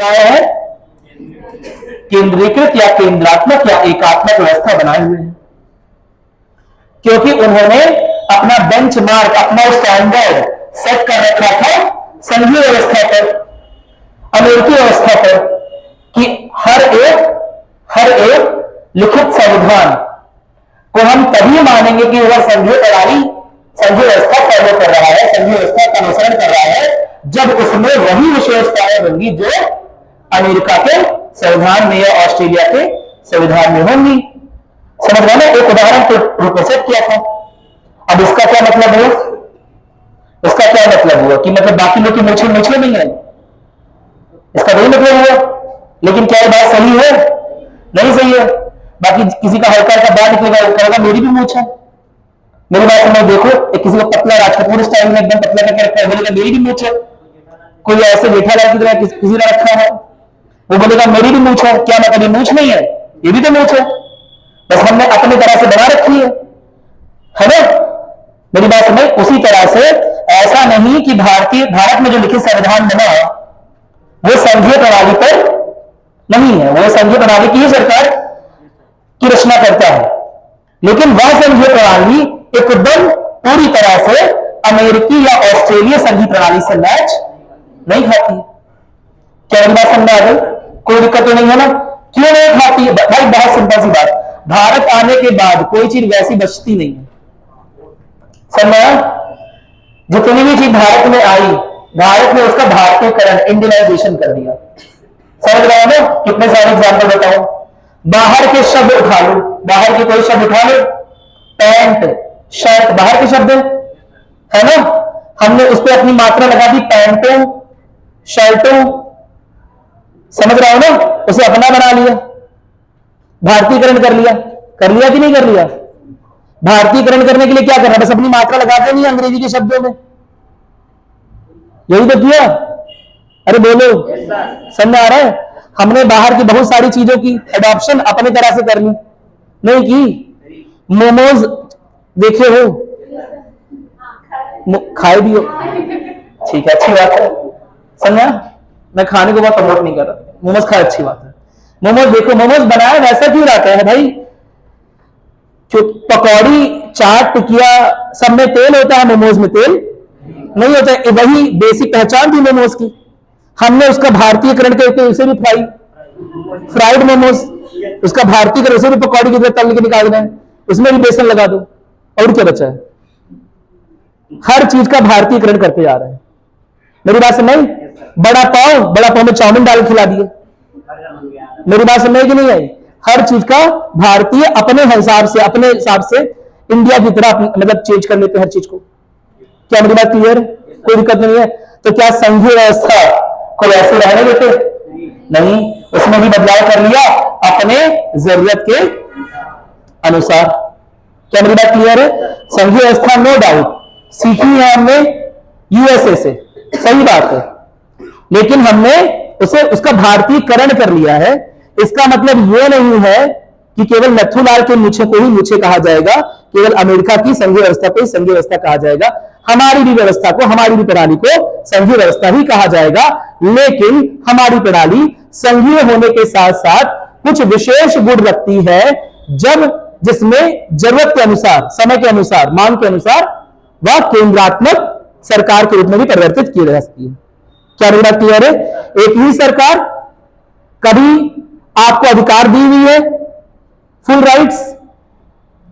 बनाया है? केंद्रीकृत या केंद्रात्मक या एकात्मक व्यवस्था बनाए हुए हैं, क्योंकि उन्होंने अपना बेंचमार्क, अपना स्टैंडर्ड सेट कर रखा था संघीय व्यवस्था पर, अमेरिकी व्यवस्था पर, कि हर एक लिखित संविधान को हम तभी मानेंगे कि वह संघीय प्रणाली, संघीय व्यवस्था फॉलो कर रहा है, संघीय व्यवस्था का अनुसरण कर रहा है, जब उसमें वही विशेषताएं होंगी जो अमेरिका के संविधान में या ऑस्ट्रेलिया के संविधान में होंगी। समझ रहे हैं? एक उदाहरण के रूप में सेट किया था। अब इसका क्या मतलब है? इसका क्या मतलब हुआ कि मतलब बाकी लोग की मूछें मूछें नहीं है, इसका वही मतलब हुआ। लेकिन क्या ये बात सही है? नहीं सही है। बाकी किसी का हल्का का बाल निकलेगा, कहेगा मेरी भी मूछ है। मेरी बात समझ, देखो एक किसी को पतला राजकपूर स्टाइल में एकदम पतला करके रखा है, बोलेगा मेरी भी मूछ है। कोई ऐसे जेठालाल की तरह किसी ने रखा है, वो बोलेगा मेरी भी मूछ है। क्या मतलब ये मूछ नहीं है? ये भी तो मूछ है, बस हमने अपनी तरह से बना रखी है ना? मेरी बात समझ। उसी तरह से ऐसा नहीं कि भारत में जो लिखित संविधान बना वो संघीय प्रणाली पर नहीं है, वो संघीय प्रणाली की ही सरकार की रचना करता है, लेकिन वह संघीय प्रणाली एकदम पूरी तरह से अमेरिकी या ऑस्ट्रेलिया संघीय प्रणाली से मैच नहीं खाती। क्या मेरी बात समझ आ गई? कोई दिक्कत तो नहीं है ना? क्यों नहीं खाती है भाई? बहुत सिंपल सी बात, भारत आने के बाद कोई चीज वैसी बचती नहीं है। समझा? जितनी भी चीज भारत में आई, भारत ने उसका भारतीयकरण, इंडियनाइजेशन कर दिया। समझ रहे हो ना? कितने सारे एग्जाम्पल बताओ। बाहर के शब्द उठा लो, बाहर के कोई शब्द उठा लो, पैंट, शर्ट बाहर के शब्द है ना? हमने उस पर अपनी मात्रा लगा दी, पैंटों, शर्टों। समझ रहे हो ना? उसे अपना बना लिया, भारतीयकरण कर लिया। कर लिया कि नहीं कर लिया? भारतीयकरण करने के लिए क्या करना? बस अपनी मात्रा लगाते नहीं अंग्रेजी के शब्दों में, यही तो किया। अरे बोलो, समझ आ रहा है? हमने बाहर की बहुत सारी चीजों की एडॉप्शन अपने तरह से करनी नहीं की। मोमोज देखे हो? खाए भी हो? ठीक है, अच्छी बात है। समझा? मैं खाने को बहुत प्रमोट नहीं कर रहा, मोमोज खाए अच्छी बात है। मोमोज देखो, मोमोज बनाया वैसा क्यों रहता है भाई? जो पकौड़ी, चाट, टिकिया सब में तेल होता है, मोमोज में तेल नहीं होता है। वही बेसिक पहचान थी मोमोज की, हमने उसका भारतीयकरण करके उसे भी फ्राइड मोमोज, उसका भारतीयकरण, उसे भी पकौड़ी की तरह तल के निकाल रहे हैं, उसमें भी बेसन लगा दो, और क्या बचा है? हर चीज का भारतीयकरण करते जा रहे हैं। मेरी बात समझ? बड़ा पाव में चाउमीन डाल खिला दिए। मेरी बात समझ कि नहीं आई? हर चीज का भारतीय अपने हिसाब से इंडिया की तरह मतलब चेंज कर लेते हैं हर चीज को। क्या मेरी बात क्लियर है? कोई दिक्कत नहीं है? तो क्या संघीय व्यवस्था को ऐसे रहने देते? नहीं, उसमें भी बदलाव कर लिया अपने जरूरत के अनुसार। क्या मेरी बात क्लियर है? संघीय व्यवस्था नो डाउट सीखी है हमने यूएसए से, सही बात है, लेकिन हमने उसका भारतीयकरण कर लिया है। इसका मतलब यह नहीं है कि केवल नथुलाल के मूछे को ही मूछे कहा जाएगा, केवल अमेरिका की संघीय व्यवस्था को ही संघीय व्यवस्था कहा जाएगा। हमारी भी व्यवस्था को, हमारी भी प्रणाली को संघीय व्यवस्था ही कहा जाएगा, लेकिन हमारी प्रणाली संघीय होने के साथ साथ कुछ विशेष गुण रखती है, जिसमें जरूरत के अनुसार, समय के अनुसार, मांग के अनुसार वह केंद्रात्मक सरकार के रूप में भी परिवर्तित की जा सकती है। क्या मेरी बात क्लियर है? एक ही सरकार कभी आपको अधिकार दी हुई है, फुल राइट्स,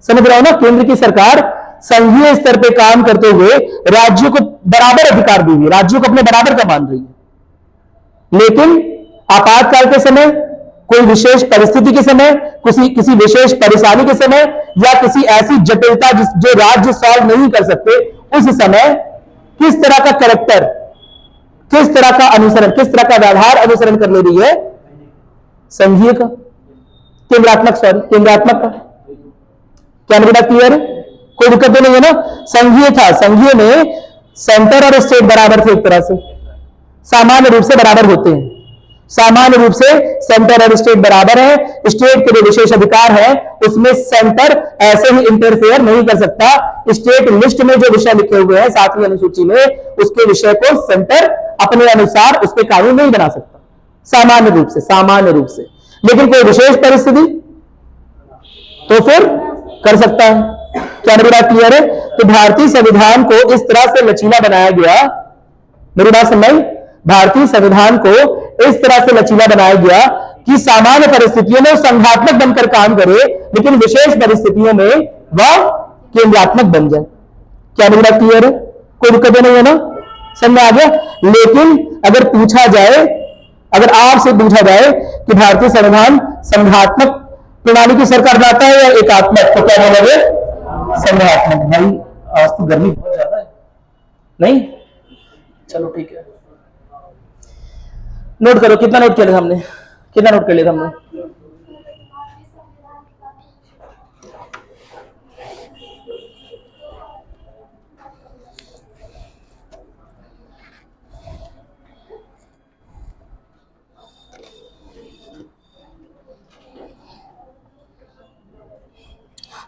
समझ रहे हो ना? केंद्र की सरकार संघीय स्तर पे काम करते हुए राज्यों को बराबर अधिकार दी हुई है, राज्यों को अपने बराबर का मान रही है, लेकिन आपातकाल के समय, कोई विशेष परिस्थिति के समय, किसी विशेष परेशानी के समय, या किसी ऐसी जटिलता जो राज्य सॉल्व नहीं कर सकते, उस समय किस तरह का कैरेक्टर, किस तरह का अनुसरण, किस तरह का व्यवहार अनुसरण कर ले रही है? संघीय का, केंद्रात्मक का। क्या मेरी बात क्लियर है? कोई दिक्कत तो नहीं है ना? संघीय था, संघीय में सेंटर और स्टेट बराबर थे, एक तरह से सामान्य रूप से बराबर होते हैं। सामान्य रूप से सेंटर और स्टेट बराबर है। स्टेट के जो विशेष अधिकार है उसमें सेंटर ऐसे ही इंटरफेयर नहीं कर सकता। स्टेट लिस्ट में जो विषय लिखे हुए हैं 7वीं अनुसूची में, उसके विषय को सेंटर अपने अनुसार उस पर कानून नहीं बना सकता। सामान्य रूप से। लेकिन कोई विशेष परिस्थिति तो फिर कर सकता है। क्या मेरी बात क्लियर है? तो भारतीय संविधान को इस तरह से लचीला बनाया गया, मेरी बात समझ, भारतीय संविधान को इस तरह से लचीला बनाया गया कि सामान्य परिस्थितियों में संघात्मक बनकर काम करे, लेकिन विशेष परिस्थितियों में वह केंद्रात्मक बन जाए। क्या मेरी बात क्लियर है? कोई दिक्कत नहीं है ना? समझ आ गया? लेकिन अगर पूछा जाए, अगर आपसे पूछा जाए कि भारतीय संविधान संघात्मक प्रणाली की सरकार लाता है या एकात्मक, तो क्या बोलोगे? संघात्मक। भाई आज तो गर्मी बहुत ज्यादा है, नहीं? चलो ठीक है, नोट करो। कितना नोट किया था हमने? कितना नोट कर लिया था हमने?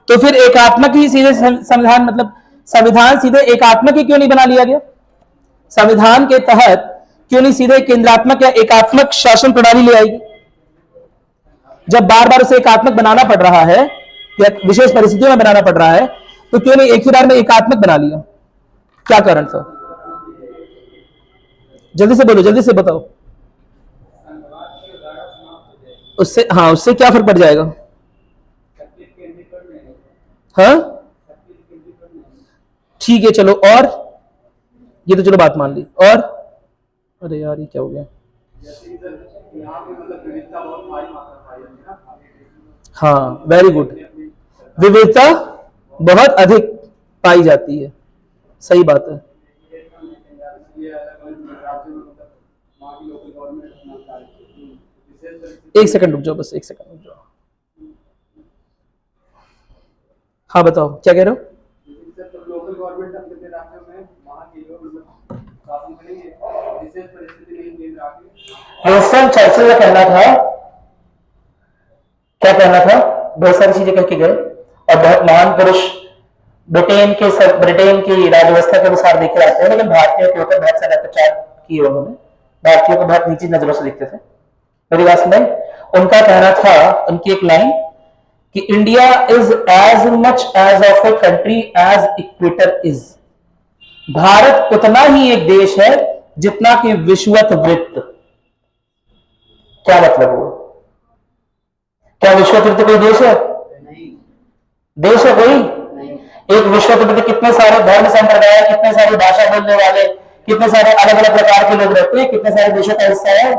तो फिर एकात्मक ही सीधे संविधान, मतलब संविधान सीधे एकात्मक ही क्यों नहीं बना लिया गया? संविधान के तहत क्यों नहीं सीधे केंद्रात्मक या एकात्मक शासन प्रणाली ले आएगी? जब बार बार उसे एकात्मक बनाना पड़ रहा है या विशेष परिस्थितियों में बनाना पड़ रहा है, तो क्यों नहीं एक ही बार में एकात्मक बना लिया? क्या कारण था? जल्दी से बोलो, जल्दी से बताओ। उससे, हाँ, उससे क्या फर्क पड़ जाएगा? हाँ ठीक है, चलो। और ये तो चलो बात मान ली। और अरे यार ये क्या हो गया? हाँ, वेरी गुड। विविधता बहुत अधिक पाई जाती है, सही बात है। एक सेकंड रुक जाओ, बस एक सेकंड रुक जाओ। हाँ बताओ, क्या कह रहे हो? लोकल गवर्नमेंट अपने राज्यों में वहां के लोग शासन करेंगे, विशेष परिस्थिति में केंद्र आके। विंस्टन चर्चिल का कहना था, क्या कहना था? बहुत सारी चीजें कह के गए और बहुत महान पुरुष ब्रिटेन की राज्यव्यवस्था के अनुसार देखे जाते हैं, लेकिन भारतीयों के ऊपर बहुत सारे अत्याचार किए उन्होंने। भारतीयों को बहुत नीची नजरों से देखते थे। मेरी बात सुने? उनका कहना था, उनकी एक लाइन कि India is as much as of a country as equator is. भारत उतना ही एक देश है जितना कि विषुवत वृत्त। क्या मतलब हुआ? क्या विषुवत वृत्त कोई देश है? नहीं। देश है कोई? नहीं। एक विषुवत वृत्त कितने सारे धर्म संप्रदाय, कितने सारी भाषा बोलने वाले, कितने सारे अलग अलग प्रकार के लोग रहते हैं, कितने सारे देशों का हिस्सा है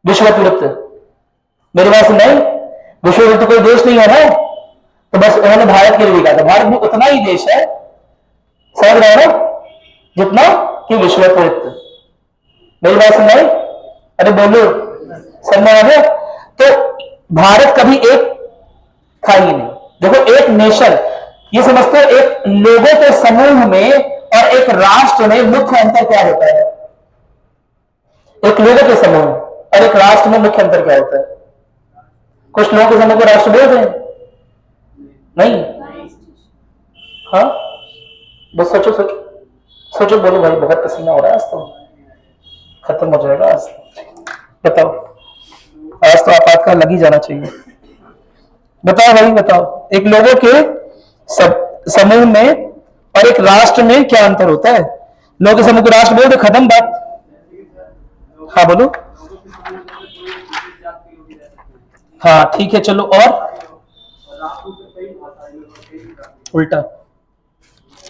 विषुवत वृत्त। मेरी बात सुन नहीं? विश्व वृत्त कोई देश नहीं है ना, तो बस उन्होंने भारत के लिए कहा था भारत भी उतना ही देश है, समझ रहे हो ना, जितना कि विश्व वृत्त। मेरी बात सुन रहे? अरे बोलो, समझ आ गया? तो भारत कभी एक था ही नहीं। देखो, एक नेशन, ये समझते हो, एक लोगों के समूह में और एक राष्ट्र में मुख्य अंतर क्या होता है? एक लोगों के समूह और एक राष्ट्र में मुख्य अंतर क्या होता है? कुछ लोगों के समूह को राष्ट्र बोलते हैं? नहीं? हाँ, बस सोचो सोचो सोचो, बोलो भाई, बहुत पसीना हो रहा है आज तो, खत्म हो जाएगा आज। बताओ, आज तो आपातकाल लग ही जाना चाहिए। बताओ भाई, बताओ, एक लोगों के समूह में और एक राष्ट्र में क्या अंतर होता है? लोगों के समूह को राष्ट्र बोलते, खत्म बात। हाँ बोलो। हाँ ठीक है, चलो। और उल्टा।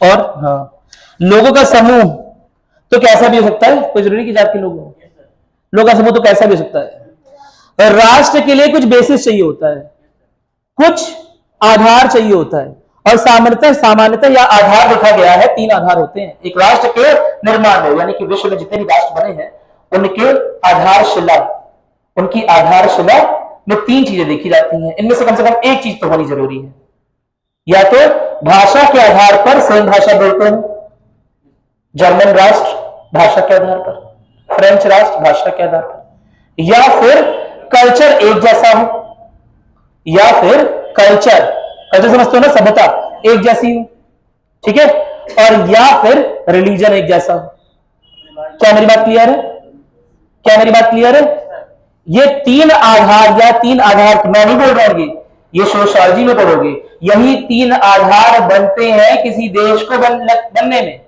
और हाँ, लोगों का समूह तो कैसा भी हो सकता है, कोई जरूरी की जात के लोग हो। लोगों का समूह तो कैसा भी हो सकता है। राष्ट्र के लिए कुछ बेसिस चाहिए होता है, कुछ आधार चाहिए होता है, और सामान्यतः या आधार देखा गया है, 3 आधार होते हैं एक राष्ट्र के निर्माण में, यानी कि विश्व में जितने भी राष्ट्र बने हैं उनके आधारशिला, उनकी आधारशिला में 3 चीजें देखी जाती हैं। इनमें से कम एक चीज तो होनी जरूरी है, या तो भाषा के आधार पर सेम भाषा बोलते हैं, जर्मन राष्ट्र भाषा के आधार पर, फ्रेंच राष्ट्र भाषा के आधार पर, या फिर कल्चर एक जैसा हो, या फिर कल्चर समझते हो ना, सभ्यता एक जैसी हो, ठीक है, और या फिर रिलीजन एक जैसा हो। क्या मेरी बात क्लियर है? क्या मेरी बात क्लियर है? ये तीन आधार, या तीन आधार, मैं नहीं बोल रहा हूं, ये सोशियोलॉजी में पढ़ोगे, यही तीन आधार बनते हैं किसी देश को बनने में।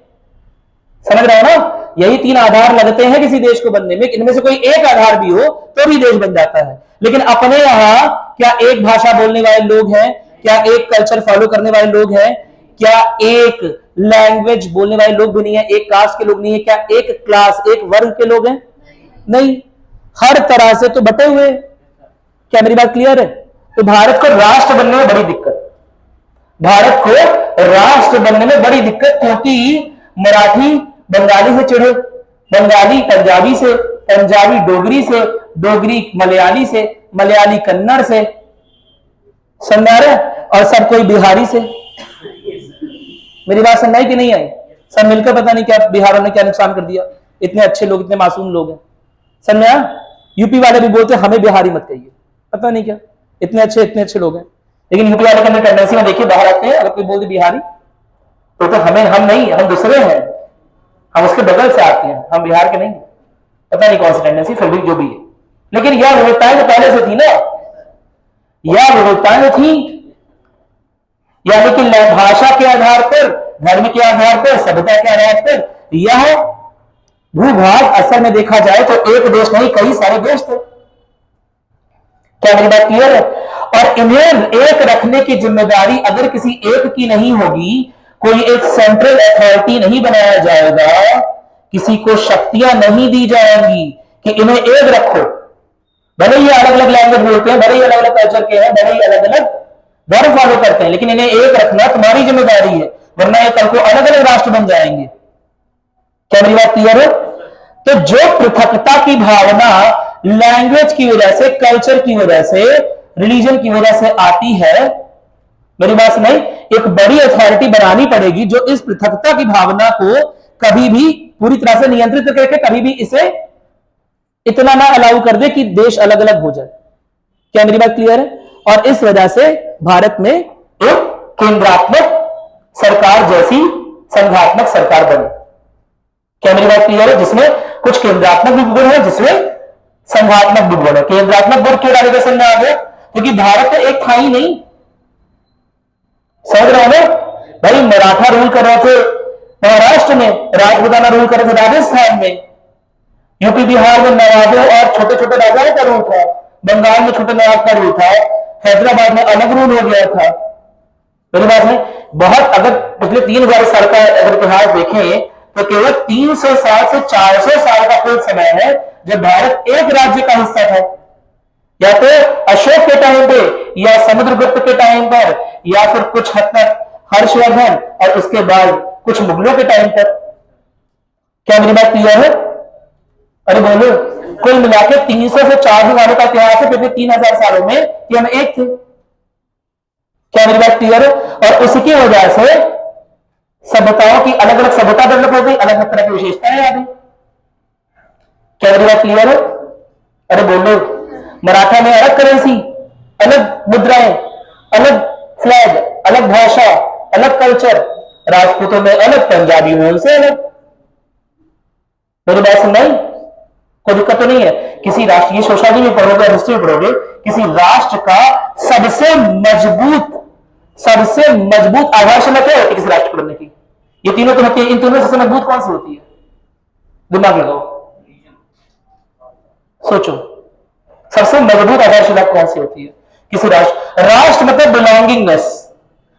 समझ रहे हो ना? यही तीन आधार लगते हैं किसी देश को बनने में। इनमें से कोई एक आधार भी हो तो भी देश बन जाता है। लेकिन अपने यहां क्या एक भाषा बोलने वाले लोग हैं? क्या एक कल्चर फॉलो करने वाले लोग हैं? क्या एक लैंग्वेज बोलने वाले लोग भी नहीं है? एक कास्ट के लोग नहीं है? क्या एक क्लास, एक वर्ग के लोग हैं? नहीं, हर तरह से तो बटे हुए। क्या मेरी बात क्लियर है? तो भारत को राष्ट्र बनने में बड़ी दिक्कत, भारत को राष्ट्र बनने में बड़ी दिक्कत, क्योंकि मराठी बंगाली से चिढ़े, बंगाली पंजाबी से, पंजाबी डोगरी से, डोगरी मलयाली से, मलयाली कन्नड़ से, समझ आ रहा है? और सब कोई बिहारी से। मेरी बात समझ आई कि नहीं आई? सब मिलकर पता नहीं क्या बिहार ने क्या नुकसान कर दिया। इतने अच्छे लोग, इतने मासूम लोग हैं, समझ आया? यूपी वाले भी बोलते हमें बिहारी मत कहिए, पता नहीं क्या, इतने अच्छे लोग हैं। लेकिन यूपी वाले के अंदर टेंडेंसी में देखिए, बाहर आते हैं अगर कोई बोलते बिहारी तो हमें, हम नहीं, हम दूसरे हैं, हम उसके बगल से आते हैं, हम बिहार के नहीं। पता नहीं कौन सी टेंडेंसी, फिर भी जो भी है। लेकिन यह विविधताएं तो पहले से थी ना, यह विविधताएं थी। यानी कि भाषा के आधार पर, धर्म के आधार पर, सभ्यता के आधार पर यह भूभाग असल में देखा जाए तो एक देश नहीं, कई सारे देश थे। क्या मेरी बात क्लियर है? और इन्हें एक रखने की जिम्मेदारी अगर किसी एक की नहीं होगी, कोई एक सेंट्रल अथॉरिटी नहीं बनाया जाएगा, किसी को शक्तियां नहीं दी जाएंगी कि इन्हें एक रखो। भले ही अलग अलग लैंग्वेज बोलते हैं, भले ही अलग अलग कल्चर के हैं, भले ही अलग अलग धर्म फॉलो करते हैं, लेकिन इन्हें एक रखना तुम्हारी जिम्मेदारी है, वरना ये कल को अलग अलग राष्ट्र बन जाएंगे। क्या मेरी बात क्लियर है? तो जो पृथकता की भावना लैंग्वेज की वजह से, कल्चर की वजह से, रिलीजन की वजह से आती है, मेरी बात नहीं, एक बड़ी अथॉरिटी बनानी पड़ेगी जो इस पृथकता की भावना को कभी भी पूरी तरह से नियंत्रित करके कभी भी इसे इतना ना अलाउ कर दे कि देश अलग अलग हो जाए। क्या मेरी बात क्लियर है? और इस वजह से भारत में एक केंद्रात्मक सरकार जैसी संघात्मक सरकार बनी। क्या मेरी बात क्लियर है? जिसमें कुछ केंद्रात्मक भी गुण है, जिसमें संघात्मक भी गुण है। केंद्रात्मक गुण क्यों डेलीगेशन में आ गया? क्योंकि भारत तो एक था ही नहीं। समझ रहे हो ना भाई? मराठा रूल कर रहे थे महाराष्ट्र में, राजपूताना रूल कर रहे थे राजस्थान में, यूपी बिहार में नवाबों और छोटे छोटे राजाओं का रूल था, बंगाल में छोटे नवाब का रूल था, हैदराबाद में अलग रूल हो गया था। मेरी बात है, बहुत अगर पिछले 3000 साल का अगर इतिहास देखें तो केवल 300 साल से 400 साल का कुल समय है जब भारत एक राज्य का हिस्सा था। या तो अशोक के टाइम पे, या समुद्रगुप्त के टाइम पर, या फिर कुछ हद तक हर्षवर्धन, और उसके बाद कुछ मुगलों के टाइम पर। क्या मेरी बात क्लियर है? अरे बोलो, कुल मिलाकर 300 से 400 सालों का इतिहास है पिछले 3000 सालों में कि हम एक थे। क्या मेरी बात क्लियर है? और उसकी वजह से सभ्यताओं की अलग अलग सभ्यता डेवलप हो गई, अलग अलग तरह की विशेषताएं आ गई। क्या मेरी बात क्लियर है? अरे बोलो, मराठा में अलग करेंसी, अलग मुद्राएं, अलग फ्लैग, अलग भाषा, अलग कल्चर, राजपूतों में अलग, पंजाबी में उनसे अलग। मेरी बात समझाई? कोई दिक्कत तो नहीं है? किसी राष्ट्र की सोसाइटी में पढ़ोगे, हिस्ट्री में पढ़ोगे, किसी राष्ट्र का सबसे मजबूत आधारशिला क्या होती है किसी राष्ट्र को बनने की? ये तीनों तो होती है। इन तीनों सबसे मजबूत कौन सी होती है? दिमाग लगाओ, सोचो, सबसे मजबूत आधारशिला कौन सी होती है किसी राष्ट्र? राष्ट्र मतलब बिलोंगिंगनेस।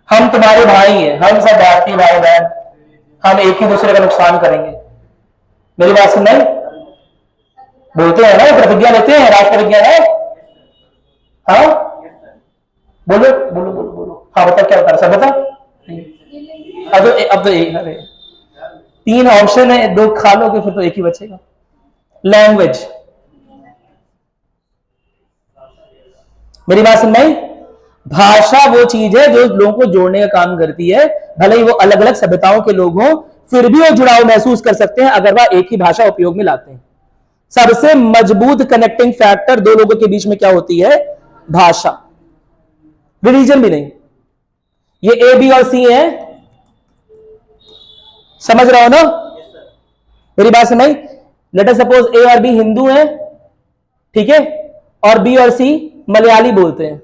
हम तुम्हारे भाई हैं, हम सब भारतीय भाई बहन, हम एक ही दूसरे का नुकसान करेंगे। मेरी बात सुन नहीं? बोलते हैं ना, प्रतिज्ञा लेते हैं, राष्ट्र प्रतिज्ञा है। हाँ बोलो बोलो बोलो बोलो। हाँ बता, क्या बता रहा? सब बता। अब तो एक, अरे 3 ऑप्शन है, 2 खा लोगे फिर तो एक ही बचेगा। लैंग्वेज। मेरी बात सुन नहीं? भाषा वो चीज है जो लोगों को जोड़ने का काम करती है। भले ही वो अलग अलग सभ्यताओं के लोग हों, फिर भी वो जुड़ाव महसूस कर सकते हैं अगर वह एक ही भाषा उपयोग में लाते हैं। सबसे मजबूत कनेक्टिंग फैक्टर दो लोगों के बीच में क्या होती है? भाषा, रिलीजन भी नहीं। ये ए, बी और सी है, समझ रहे हो ना? मेरी बात समझ? लेट अस सपोज ए और बी हिंदू है, ठीक है, और बी और सी मलयाली बोलते हैं।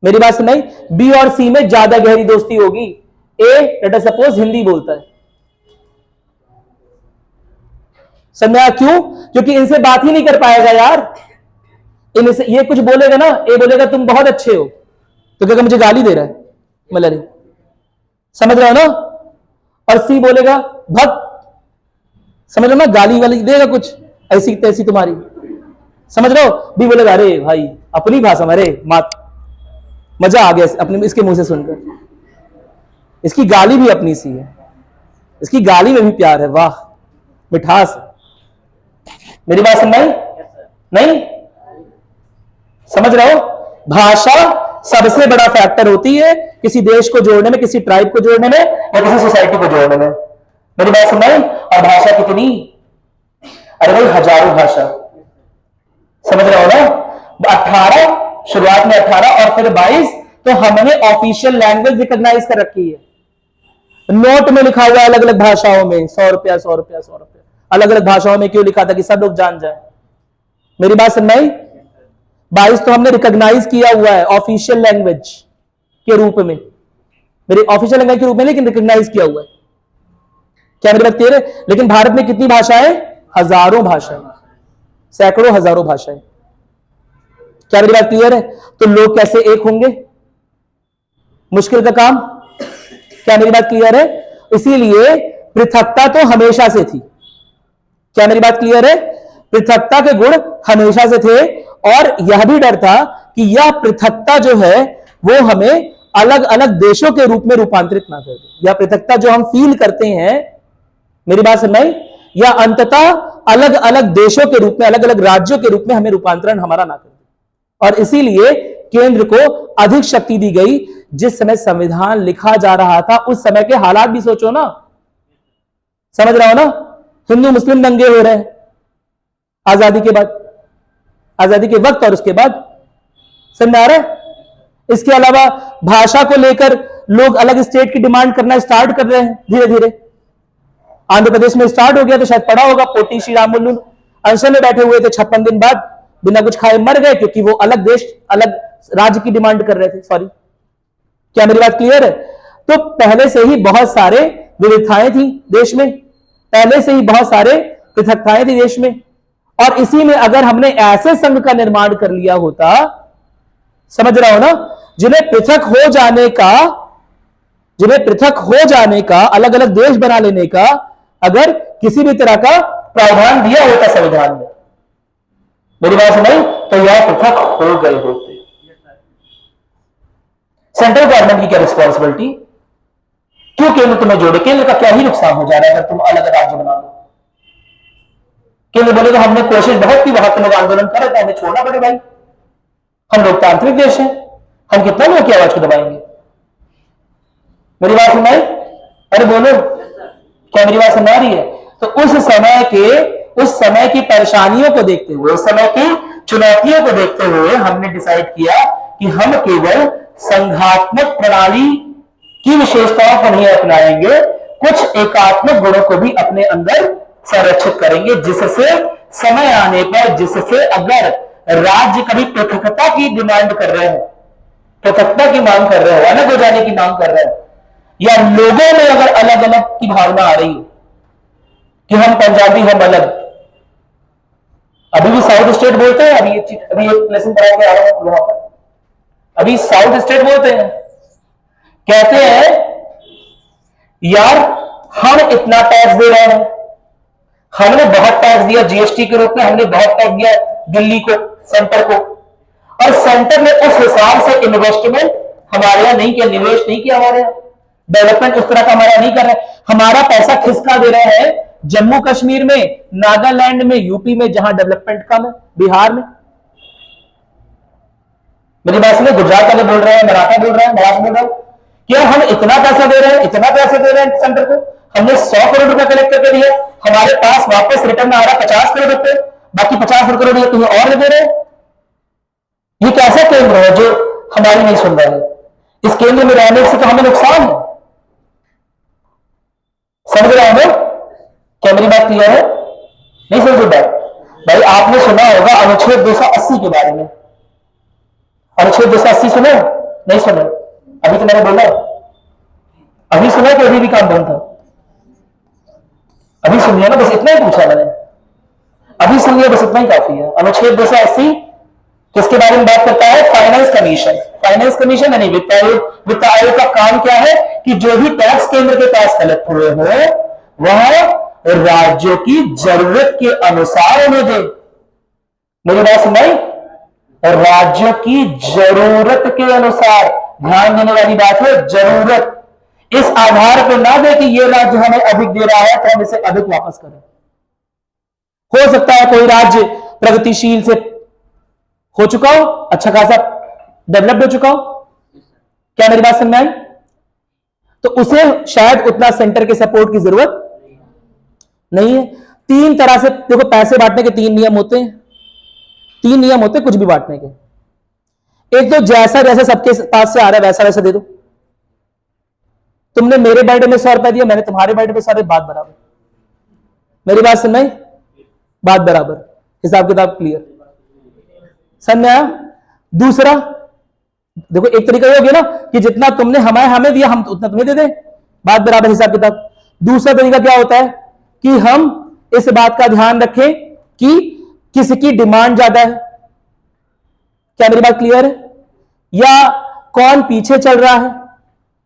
मेरी बात सुनाई, बी और सी में ज्यादा गहरी दोस्ती होगी। ए लेट अस सपोज हिंदी बोलता है, समझा क्यों? क्योंकि इनसे बात ही नहीं कर पाएगा यार। इनसे ये कुछ बोलेगा ना, ए बोलेगा तुम बहुत अच्छे हो, तो क्या मुझे गाली दे रहा है मलयाली, समझ रहे हो ना? और सी बोलेगा भक्त, समझ रहे हो ना, गाली वाली देगा कुछ ऐसी तैसी तुम्हारी, समझ रहे हो? बी बोलेगा अरे भाई अपनी भाषा में, अरे मात, मजा आ गया अपने इसके मुंह से सुनकर, इसकी गाली भी अपनी सी है, इसकी गाली में भी प्यार है, वाह मिठास है। मेरी बात समझ नहीं? समझ रहे हो? भाषा सबसे बड़ा फैक्टर होती है किसी देश को जोड़ने में, किसी ट्राइब को जोड़ने में, या किसी सोसाइटी को जोड़ने में। मेरी बात समझ? और भाषा कितनी? अरे भाई हजारों भाषा, समझ रहे हो ना? 18 शुरुआत में 18 और फिर 22, तो हमने ऑफिशियल लैंग्वेज रिकॉग्नाइज कर रखी है। नोट में लिखा हुआ है अलग अलग भाषाओं में, 100 रुपया 100 रुपया 100 रुपया, अलग अलग भाषाओं में क्यों लिखा था? कि सब लोग जान जाए। मेरी बात समझ में? 22 तो हमने रिकॉग्नाइज किया हुआ है ऑफिशियल लैंग्वेज के रूप में, मेरी ऑफिशियल लैंग्वेज के रूप में, लेकिन रिकॉग्नाइज किया हुआ है। क्या मेरी बात क्लियर है? लेकिन भारत में कितनी भाषाएं? हजारों भाषाएं, सैकड़ों हजारों भाषाएं। क्या मेरी बात क्लियर है? तो लोग कैसे एक होंगे? मुश्किल का काम। क्या मेरी बात क्लियर है? इसीलिए पृथकता तो हमेशा से थी। क्या मेरी बात क्लियर है? पृथकता के गुण हमेशा से थे, और यह भी डर था कि यह पृथकता जो है वो हमें अलग अलग देशों के रूप में रूपांतरित ना कर दे। यह पृथकता जो हम फील करते हैं, मेरी बात समझ में, या अंततः अलग अलग देशों के रूप में, अलग अलग राज्यों के रूप में हमें रूपांतरण हमारा ना कर दे। और इसीलिए केंद्र को अधिक शक्ति दी गई। जिस समय संविधान लिखा जा रहा था उस समय के हालात भी सोचो ना, समझ रहा हो ना? हिंदू मुस्लिम दंगे हो रहे हैं आजादी के बाद, आजादी के वक्त और उसके बाद, समझ आ रहा है? इसके अलावा भाषा को लेकर लोग अलग स्टेट की डिमांड करना स्टार्ट कर रहे हैं धीरे धीरे। आंध्र प्रदेश में स्टार्ट हो गया, तो शायद पढ़ा होगा, पोटी श्रीरामुलु अनशन में बैठे हुए थे, 56 दिन बाद बिना कुछ खाए मर गए, क्योंकि वो अलग देश अलग राज्य की डिमांड कर रहे थे। सॉरी, क्या मेरी बात क्लियर है? तो पहले से ही बहुत सारे विविधताएं थी देश में, पहले से ही बहुत सारे पृथकताएं थी देश में, और इसी में अगर हमने ऐसे संघ का निर्माण कर लिया होता, समझ रहा हो ना, जिन्हें पृथक हो जाने का, अलग अलग देश बना लेने का अगर किसी भी तरह का प्रावधान दिया होता संविधान में, मेरी बात सुनाई, तो यह पृथक हो गए होते। सेंट्रल गवर्नमेंट की क्या रिस्पॉन्सिबिलिटी? क्यों केंद्र तुम्हें जोड़े? केंद्र का क्या ही नुकसान हो जा रहा है अगर तुम अलग राज्य बना लो? केंद्र बोलेगा हमने कोशिश बहुत की, वहां के लोग आंदोलन कर रहे थे, हमें छोड़ना पड़े भाई, हम लोकतांत्रिक देश हैं, हम कितना लोगों की आवाज को दबाएंगे? मेरी बात सुन रही? अरे बोलो, क्या मेरी बात सुन रही है? तो उस समय की परेशानियों को देखते हुए, उस समय की चुनौतियों को देखते हुए हमने डिसाइड किया कि हम केवल संघात्मक प्रणाली की विशेषताओं को नहीं अपनाएंगे, कुछ एकात्मक गुणों को भी अपने अंदर संरक्षित करेंगे, जिससे समय आने पर, जिससे अगर राज्य कभी पृथकता की डिमांड कर रहे हो, पृथकता की मांग कर रहे हो, अलग हो जाने की मांग कर रहे हो, या लोगों में अगर अलग अलग की भावना आ रही है कि हम पंजाबी, हम अलग, अभी भी साउथ स्टेट बोलते हैं, अभी एक लेसन पढ़ा के आ रहा हूं वहां पर, अभी साउथ स्टेट बोलते हैं, कहते हैं यार हम इतना टैक्स दे रहे हैं, हमने बहुत टैक्स दिया जीएसटी के रूप में, हमने बहुत टैक्स दिया दिल्ली को, सेंटर को, और सेंटर ने उस हिसाब से इन्वेस्टमेंट हमारे यहां नहीं किया, निवेश नहीं किया हमारे यहां, डेवलपमेंट उस तरह का हमारा नहीं कर रहे, हमारा पैसा खिसका दे रहे हैं जम्मू कश्मीर में, नागालैंड में, यूपी में, जहां डेवलपमेंट कम है, बिहार में। मेरी बात सुनिए, गुजरात वाले बोल रहे हैं, मराठा बोल रहे हैं, महाराष्ट्र बोल रहे हैं, क्या हम इतना पैसा दे रहे हैं, इतना पैसा दे रहे हैं सेंटर को, हमने 100 करोड़ रुपए कलेक्ट करके दिया, हमारे पास वापस रिटर्न आ रहा है 50 करोड़ रुपए, बाकी 50 करोड़ रुपए तुम्हें और दे रहे हैं। ये कैसा केंद्र है जो हमारी नहीं सुन रहा है? इस केंद्र में रहने से तो हमें नुकसान है, समझ रहे हो? क्या मेरी बात क्लियर है? नहीं समझ बात? भाई आपने सुना होगा अनुच्छेद 280 के बारे में। अनुच्छेद 280 सुने? नहीं सुने? अभी तो मैंने बोला, अभी सुना कि अभी भी काम बंद था? अभी सुनिए ना, बस इतना ही पूछा मैंने, अभी सुनिए, बस इतना ही काफी है। अनुच्छेद 280 किसके बारे में बात करता है? Finance commission. फाइनेंस कमीशन यानी वित्त आयोग। वित्त आयोग का काम क्या है कि जो भी टैक्स केंद्र के पास कलेक्ट हुए हो वह राज्यों की जरूरत के अनुसार उन्हें दे। मेरी बात सुनाई? राज्यों की जरूरत के अनुसार, ध्यान देने वाली बात है, जरूरत। इस आधार पर ना दे कि ये राज्य हमें अधिक दे रहा है तो हम इसे अधिक वापस करें। हो सकता है कोई राज्य प्रगतिशील से हो चुका हो, अच्छा खासा डेवलप्ड हो चुका हो, क्या मेरी बात समझ में आई? तो उसे शायद उतना सेंटर के सपोर्ट की जरूरत नहीं है। तीन तरह से देखो, पैसे बांटने के तीन नियम होते हैं। तीन नियम होते हैं कुछ भी बांटने के। एक तो जैसा जैसा सबके पास से आ रहा है वैसा वैसा दे दो। तुमने मेरे बर्थडे में 100 रुपया दिया, मैंने तुम्हारे बर्थडे में 100, बात बराबर। मेरी बात समझ में? बात बराबर, हिसाब किताब क्लियर, समझ में आया? दूसरा देखो, एक तरीका ये हो गया ना कि जितना तुमने हमें दिया हम उतना तुम्हें दे दे, बात बराबर, हिसाब किताब। दूसरा तरीका क्या होता है कि हम इस बात का ध्यान रखें कि किसकी डिमांड ज्यादा है। क्या मेरी बात क्लियर है? या कौन पीछे चल रहा है,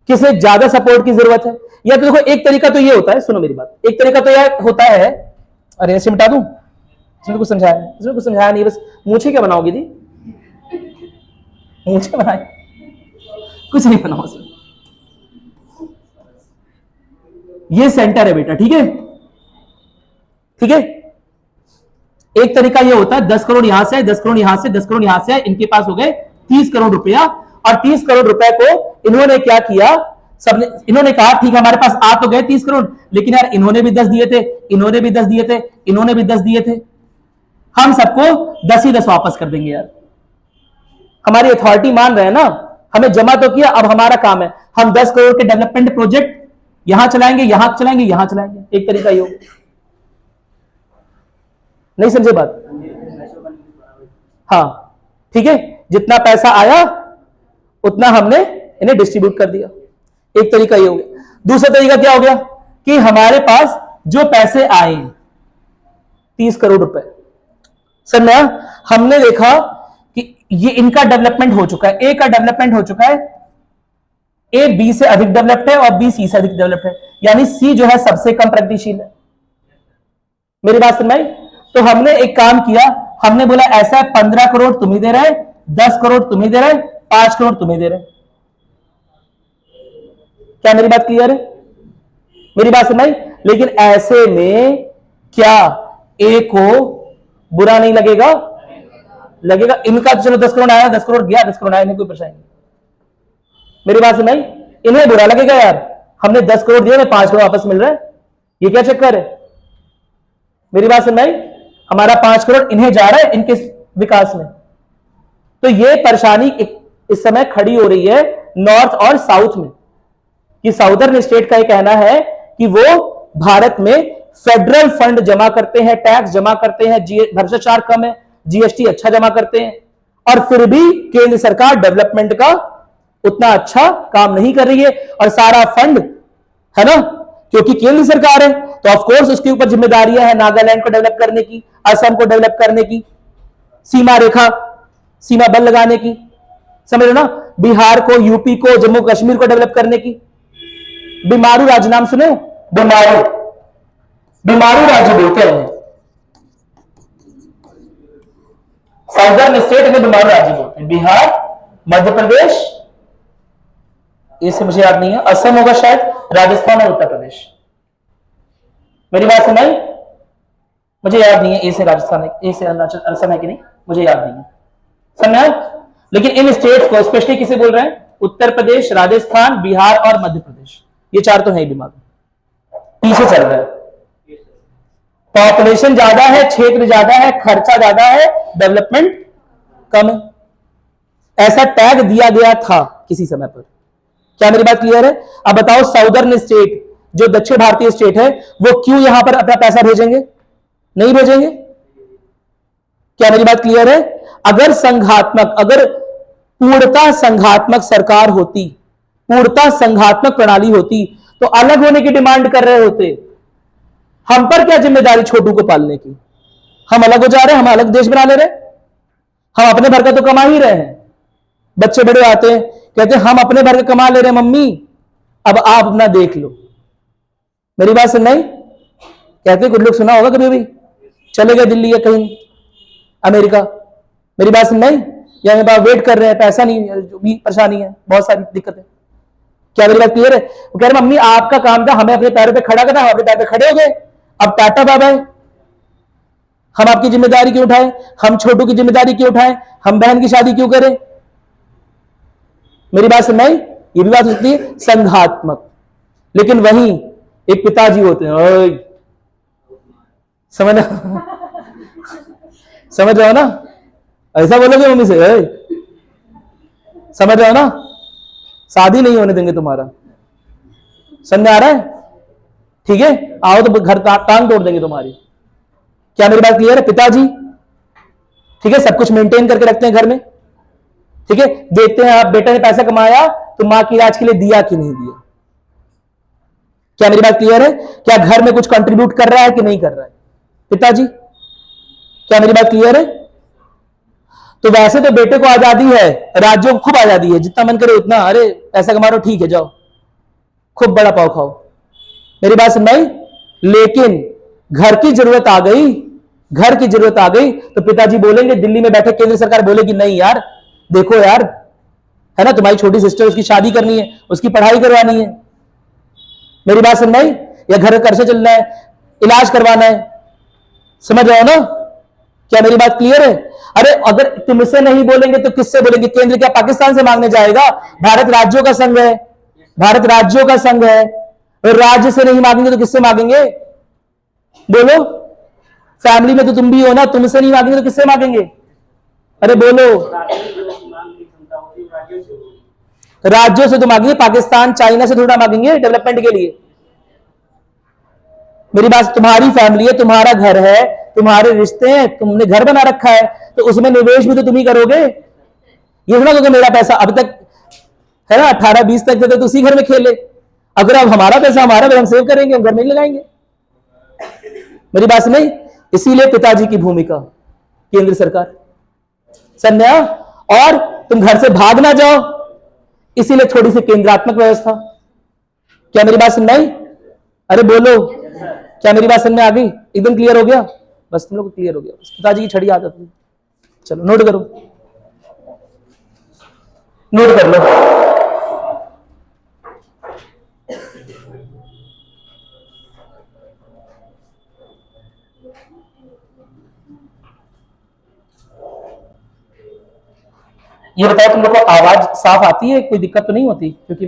किसे ज्यादा सपोर्ट की जरूरत है। या तो देखो, एक तरीका तो ये होता है, सुनो मेरी बात, एक तरीका तो यह होता है, अरे ऐसे मिटा दूं, इसमें कुछ समझाया नहीं, बस मूछे क्या बनाओगी दी? मूछे बनाए, कुछ नहीं बनाओ उसमें। ये सेंटर है बेटा, ठीक है? ठीक है, एक तरीका ये होता है 10 करोड़ यहां से, 10 करोड़ यहां से, 10 करोड़ यहां से, इनके पास हो गए 30 करोड़ रुपया। और 30 करोड़ रुपए को इन्होंने क्या किया, सबने इन्होंने कहा ठीक है हमारे पास आ तो गए 30 करोड़, लेकिन यार इन्होंने भी 10 दिए थे, इन्होंने भी 10 दिए थे, इन्होंने भी 10 दिए थे, हम सबको 10 ही 10 वापस कर देंगे। यार हमारी अथॉरिटी मान रहे हैं ना, हमें जमा तो किया, अब हमारा काम है हम 10 करोड़ के डेवलपमेंट प्रोजेक्ट यहां चलाएंगे, यहां चलाएंगे, यहां चलाएंगे। एक तरीका ये, नहीं समझे बात? हाँ ठीक है, जितना पैसा आया उतना हमने इन्हें डिस्ट्रीब्यूट कर दिया। एक तरीका ये हो गया। दूसरा तरीका क्या हो गया कि हमारे पास जो पैसे आए 30 करोड़ रुपए, सर मैं हमने देखा कि ये इनका डेवलपमेंट हो चुका है, ए का डेवलपमेंट हो चुका है, ए बी से अधिक डेवलप्ड है और बी सी से अधिक डेवलप्ड है, यानी सी जो है सबसे कम प्रगतिशील है। मेरी बात समझ में आई? तो हमने एक काम किया, हमने बोला ऐसा है 15 करोड़ तुम ही दे रहे, 10 करोड़ तुम ही दे रहे, 5 करोड़ तुम ही दे रहे। क्या मेरी बात क्लियर है? मेरी बात समझ? लेकिन ऐसे में क्या ए को बुरा नहीं लगेगा? लगेगा। इनका तो चलो 10 करोड़ आया, 10 करोड़ गया, 10 करोड़ आया, नहीं कोई परेशानी नहीं। मेरी बात समझ? इन्हें बुरा लगेगा यार, हमने 10 करोड़ दिए, 5 करोड़ वापस मिल रहा है, ये क्या चक्कर है? मेरी बात समझ? हमारा 5 करोड़ इन्हें जा रहा है इनके विकास में। तो ये परेशानी इस समय खड़ी हो रही है नॉर्थ और साउथ में, कि साउदर्न स्टेट का ये कहना है कि वो भारत में फेडरल फंड जमा करते हैं, टैक्स जमा करते हैं, भ्रष्टाचार कम है, जीएसटी अच्छा जमा करते हैं, और फिर भी केंद्र सरकार डेवलपमेंट का उतना अच्छा काम नहीं कर रही है, और सारा फंड है ना, क्योंकि केंद्र सरकार है तो ऑफ कोर्स उसके ऊपर जिम्मेदारियां हैं नागालैंड को डेवलप करने की, असम को डेवलप करने की, सीमा रेखा, सीमा बल लगाने की, समझ लो ना, बिहार को, यूपी को, जम्मू कश्मीर को डेवलप करने की। बीमारू राज्य नाम सुने? बीमारू, बीमारू राज्य बोलते हैं, साउदर्न स्टेट में बीमारू राज्य बोलते हैं। बिहार, मध्य प्रदेश, इसे मुझे याद नहीं है, असम होगा शायद, राजस्थान और उत्तर प्रदेश। मेरी बात समझ? मुझे याद नहीं है ए से राजस्थान है, ए से अरुणाचल असम है कि नहीं, मुझे याद नहीं है, समझ? लेकिन इन स्टेट्स को स्पेशली किसे बोल रहे हैं? उत्तर प्रदेश, राजस्थान, बिहार और मध्य प्रदेश, ये चार तो है बीमार, पीछे चल रहा है। पॉपुलेशन ज्यादा है, क्षेत्र ज्यादा है, खर्चा ज्यादा है, डेवलपमेंट कम है। ऐसा टैग दिया गया था किसी समय पर। क्या मेरी बात क्लियर है? अब बताओ, साउदर्न स्टेट जो दक्षिण भारतीय स्टेट है वो क्यों यहां पर अपना पैसा भेजेंगे? नहीं भेजेंगे। क्या मेरी बात क्लियर है? अगर संघात्मक, अगर पूर्णता संघात्मक सरकार होती, पूर्णता संघात्मक प्रणाली होती, तो अलग होने की डिमांड कर रहे होते। हम पर क्या जिम्मेदारी छोटू को पालने की? हम अलग हो जा रहे हैं, हम अलग देश बना ले रहे हैं। हम अपने भर का तो कमा ही रहे हैं। बच्चे बड़े आते हैं, कहते हैं हम अपने भर का कमा ले रहे हैं मम्मी, अब आप अपना देख लो। मेरी बात सुन नहीं? कहते कुछ लोग सुना होगा कभी भी, चले गए दिल्ली या कहीं अमेरिका। मेरी बात सुन नहीं? या मेरे पास वेट कर रहे हैं, पैसा नहीं, जो भी परेशानी है, बहुत सारी दिक्कतें। क्या मेरी बात क्लियर है? वो कह रहे मम्मी आपका काम था हमें अपने पैरों पे खड़ा करना, हम अपने पैर पे खड़े हो गए, अब टाटा बाय बाय। हम आपकी जिम्मेदारी क्यों उठाएं? हम छोटू की जिम्मेदारी क्यों उठाएं? हम बहन की शादी क्यों करें? मेरी बात सुनाई? ये भी बात होती है संघात्मक। लेकिन वहीं एक पिताजी होते हैं, ओए समझ समझ रहे हो ना? ऐसा बोलोगे मम्मी से, ओए समझ रहे हो ना? शादी नहीं होने देंगे तुम्हारा। समझ में आ रहा है? ठीक है, आओ तो घर टांग तोड़ देंगे तुम्हारी। क्या मेरी बात क्लियर है? पिताजी ठीक है, सब कुछ मेंटेन करके रखते हैं घर में। ठीक है, देखते हैं आप बेटा ने पैसा कमाया तो मां की इलाज के लिए दिया कि नहीं दिया। क्या मेरी बात क्लियर है? क्या घर में कुछ कंट्रीब्यूट कर रहा है कि नहीं कर रहा है पिताजी? क्या मेरी बात क्लियर है? तो वैसे तो बेटे को आजादी है, राज्यों को खूब आजादी है, जितना मन करे उतना, अरे पैसा कमा रहे हो ठीक है जाओ खूब बड़ा पाव खाओ। मेरी बात सुन भाई, लेकिन घर की जरूरत आ गई, घर की जरूरत आ गई तो पिताजी बोलेंगे, दिल्ली में बैठे केंद्र सरकार बोलेगी नहीं यार देखो यार, है ना तुम्हारी छोटी सिस्टर, उसकी शादी करनी है, उसकी पढ़ाई करवानी है। मेरी बात सुन भाई, या घर का खर्चा चलना है, इलाज करवाना है। समझ रहे हो ना? क्या मेरी बात क्लियर है? अरे अगर तुमसे नहीं बोलेंगे तो किससे बोलेंगे? केंद्र क्या पाकिस्तान से मांगने जाएगा? भारत राज्यों का संघ है, भारत राज्यों का संघ है, और राज्य से नहीं मांगेंगे तो किससे मांगेंगे? बोलो, फैमिली में तो तुम भी हो ना, तुमसे नहीं मांगेंगे तो किससे मांगेंगे? अरे बोलो, राज्यों से तो मांगेंगे, पाकिस्तान चाइना से थोड़ा मांगेंगे डेवलपमेंट के लिए। मेरी बात, तुम्हारी फैमिली है, तुम्हारा घर है, तुम्हारे रिश्ते हैं, तुमने घर बना रखा है, तो उसमें निवेश भी तो तुम ही करोगे। ये थोड़ा क्योंकि मेरा पैसा अब तक है ना 18-20 तक तो उसी घर में खेले, अगर अब हमारा पैसा हमारा, हम सेव करेंगे, हम घर में लगाएंगे। मेरी बात नहीं? इसीलिए पिताजी की भूमिका केंद्र सरकार समझा, और तुम घर से भाग ना जाओ, इसीलिए थोड़ी सी केंद्रात्मक व्यवस्था। क्या मेरी बात सुन आई? अरे बोलो, क्या मेरी बात समझ में आ गई? एकदम क्लियर हो गया? बस तुम लोग क्लियर हो गया? बस पिताजी की छड़ी आदत है। चलो नोट करो, नोट कर लो। ये बताओ तुम लोग को आवाज साफ आती है? कोई दिक्कत तो नहीं होती? क्योंकि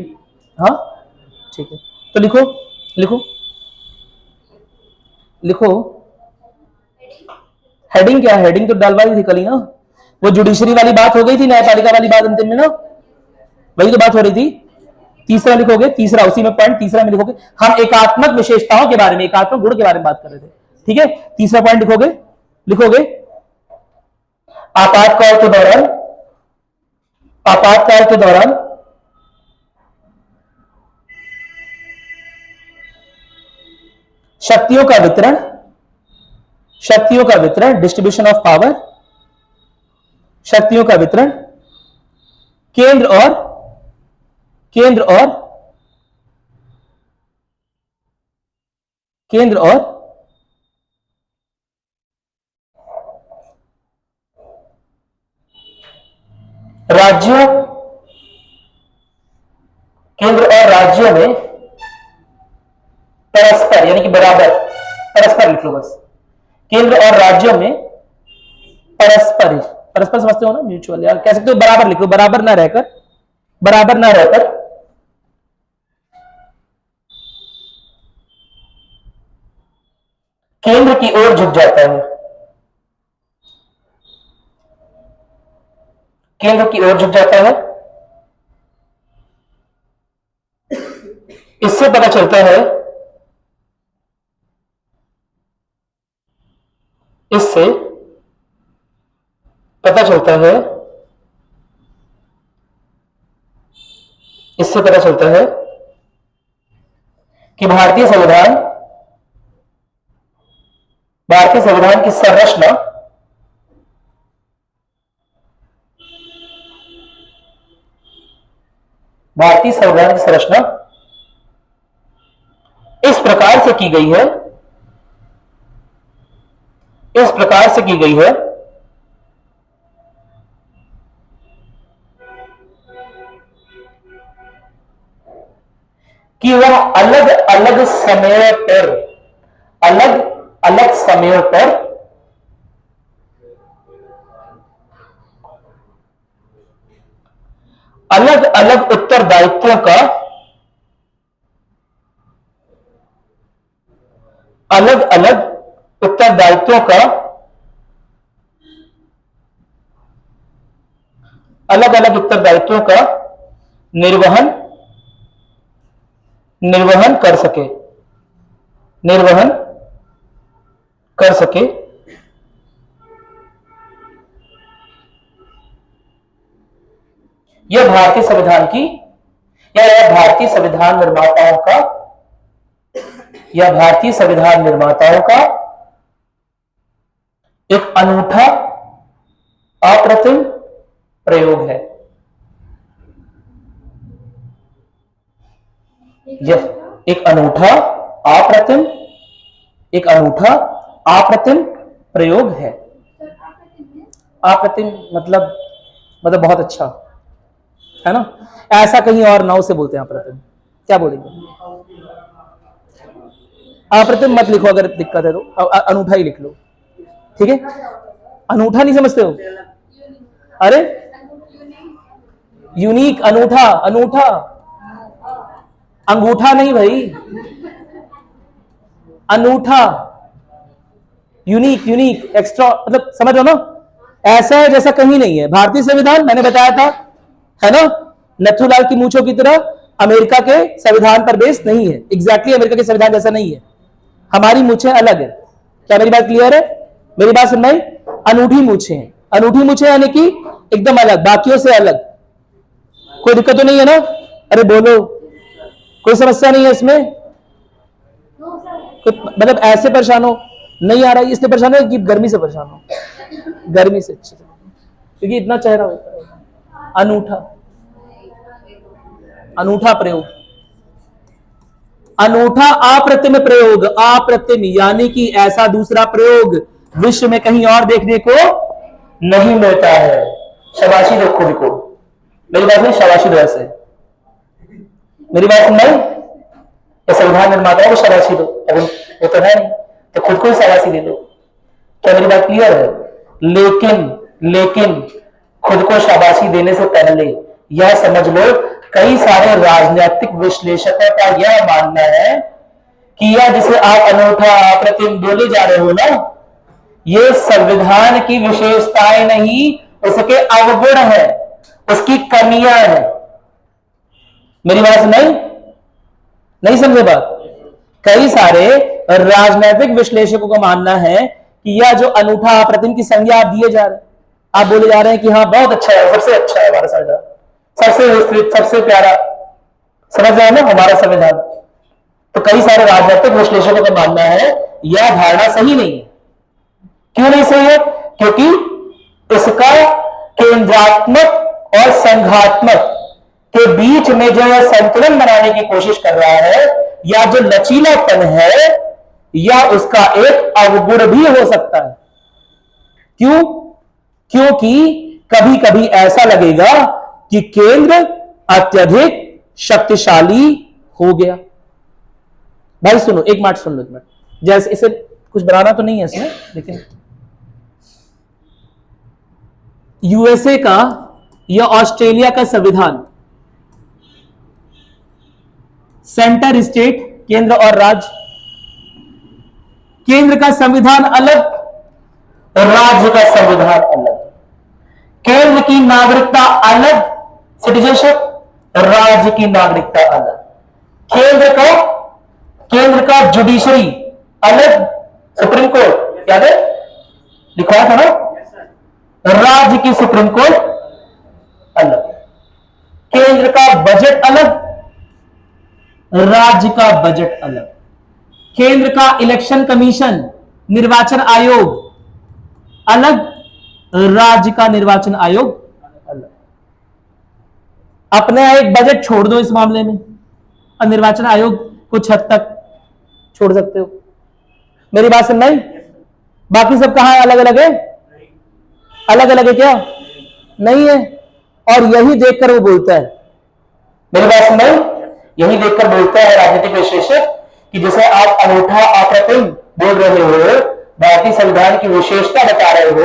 हाँ ठीक है, तो लिखो लिखो लिखो। हेडिंग क्या है? हेडिंग तो डालवा दी थी कल ही ना, वो जुडिशरी वाली बात हो गई थी, न्यायपालिका वाली बात अंतिम में ना, वही तो बात हो रही थी। तीसरा लिखोगे, तीसरा उसी में पॉइंट तीसरा में लिखोगे, हम एकात्मक विशेषताओं के बारे में, एकात्मक गुण के बारे में बात कर रहे थे। ठीक है, तीसरा पॉइंट लिखोगे, लिखोगे आपातकाल के दौरान, आपातकाल के दौरान शक्तियों का वितरण, शक्तियों का वितरण, डिस्ट्रीब्यूशन ऑफ पावर, शक्तियों का वितरण केंद्र और, केंद्र और, केंद्र और राज्यों, केंद्र और राज्यों में परस्पर, यानी कि बराबर, परस्पर लिख लो बस, केंद्र और राज्यों में परस्पर, परस्पर समझते हो ना, म्यूचुअल, यार कह सकते हो बराबर लिख लो, बराबर ना रहकर, बराबर ना रहकर केंद्र की ओर झुक जाता है, केंद्र की ओर झुक जाता है। इससे पता चलता है, इससे पता चलता है, इससे पता चलता है कि भारतीय संविधान की संरचना इस प्रकार से की गई है, कि वह अलग अलग समयों पर अलग अलग उत्तरदायित्वों का निर्वहन कर सके। यह भारतीय संविधान की या यह भारतीय संविधान निर्माताओं का एक अनूठा अप्रतिम प्रयोग है। यह एक अनूठा अप्रतिम प्रयोग है। अप्रतिम मतलब बहुत अच्छा है ना। ऐसा कहीं और नाव से बोलते हैं अप्रतिम, क्या बोलेंगे? अप्रतिम मत लिखो, अगर दिक्कत है तो अनूठा ही लिख लो, ठीक है। अनूठा नहीं समझते हो? अरे यूनिक, अनूठा अंगूठा नहीं भाई, अनूठा, यूनिक एक्स्ट्रा, मतलब समझ रहे हो ना। ऐसा है जैसा कहीं नहीं है। भारतीय संविधान मैंने बताया था, है ना, नथुलाल की मूंछों की तरह अमेरिका के संविधान पर बेस नहीं है। एग्जैक्टली अमेरिका के संविधान जैसा नहीं है। हमारी मूंछें अलग है। क्या मेरी बात क्लियर है? मेरी बात सुन भाई। अनूठी मूंछें हैं, यानी कि एकदम अलग, बाकियों से अलग। कोई दिक्कत तो नहीं है ना? अरे बोलो, कोई समस्या नहीं है इसमें? मतलब ऐसे परेशान हो, नहीं आ रहा है इसलिए परेशान हो कि गर्मी से परेशान हो? गर्मी से अच्छी, क्योंकि इतना चेहरा होता है। अनूठा प्रयोग, अनूठा अप्रतिम प्रयोग। अप्रतिम यानी कि ऐसा दूसरा प्रयोग विश्व में कहीं और देखने को नहीं मिलता है। शाबाशी दो खुद को। मेरी बात नहीं, शाबाशी दो ऐसे। मेरी बात सुन भाई, संविधान निर्माताओं को शाबाशी दो, अगर वो तो है नहीं तो खुद को ही शाबाशी दे दो। क्या मेरी बात क्लियर है? लेकिन खुद को शाबाशी देने से पहले यह समझ लो, कई सारे राजनीतिक विश्लेषकों का यह मानना है कि यह जिसे आप अनूठा अप्रतिम बोले जा रहे हो ना, ये संविधान की विशेषताएं नहीं, उसके अवगुण है, उसकी कमियां हैं। मेरी बात नहीं समझे बात? कई सारे राजनीतिक विश्लेषकों का मानना है कि यह जो अनूठा अप्रतिम की संज्ञा आप दिए जा रहे हैं, आप बोले जा रहे हैं कि हाँ बहुत अच्छा है, सबसे अच्छा है हमारा संविधान, सबसे विस्तृत, सबसे प्यारा, समझ रहे हैं ना हमारा संविधान। तो कई सारे राजनीतिक विश्लेषकों का मानना है यह धारणा सही नहीं है। क्यों नहीं सही है? क्योंकि इसका केंद्रात्मक और संघात्मक के बीच में जो है संतुलन बनाने की कोशिश कर रहा है, या जो लचीलापन है, या उसका एक अवगुण भी हो सकता है। क्यों? क्योंकि कभी कभी ऐसा लगेगा कि केंद्र अत्यधिक शक्तिशाली हो गया। भाई सुनो, एक मिनट सुन लो, एक मिनट। जैसे इसे कुछ बनाना तो नहीं है इसमें, लेकिन यूएसए का या ऑस्ट्रेलिया का संविधान, सेंटर स्टेट, केंद्र और राज्य, केंद्र का संविधान अलग, राज्य का संविधान अलग, केंद्र की नागरिकता अलग, सिटीजनशिप, राज्य की नागरिकता अलग, केंद्र का जुडिशरी अलग, सुप्रीम कोर्ट, याद है लिखवाया था ना, राज्य की सुप्रीम कोर्ट अलग, केंद्र का बजट अलग, राज्य का बजट अलग, केंद्र का इलेक्शन कमीशन निर्वाचन आयोग अलग, राज्य का निर्वाचन आयोग अलग। अपने एक बजट छोड़ दो इस मामले में और निर्वाचन आयोग कुछ हद तक छोड़ सकते हो। मेरी बात सुन नहीं? बाकी सब कहां अलग अलग है? अलग अलग है क्या? नहीं है। और यही देखकर वो बोलता है, मेरी बात सुन नहीं? यही देखकर बोलता है राजनीतिक विश्लेषक कि जैसे आप अनूठा अप्रतिम बोल रहे हो, भारतीय संविधान की विशेषता बता रहे हो,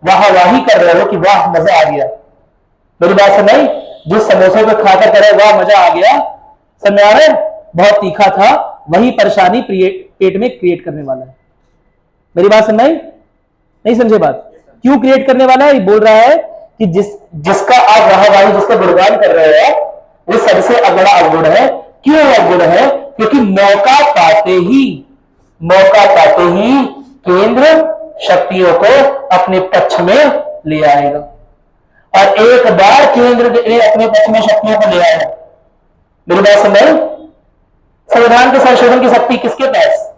वाहवाही कर रहे हो कि वाह मजा आ गया। मेरी बात सुन नहीं? जिस समोसे को खाकर करे वाह मजा आ गया, समझ आ रहा है? बहुत तीखा था, वही परेशानी पेट में क्रिएट करने वाला है। मेरी बात सुन नहीं? नहीं समझे बात? क्यों क्रिएट करने वाला है? बोल रहा है कि जिसका आप वाहवाही, जिसका गुणगान कर रहे हो, वो सबसे बड़ा अवगुण है। क्यों अवगुण है? क्योंकि मौका पाते ही केंद्र शक्तियों को अपने पक्ष में ले आएगा। और एक बार केंद्र ने अपने पक्ष में शक्तियों को ले आया, मेरी बात समझ? संविधान के संशोधन की शक्ति किसके पास?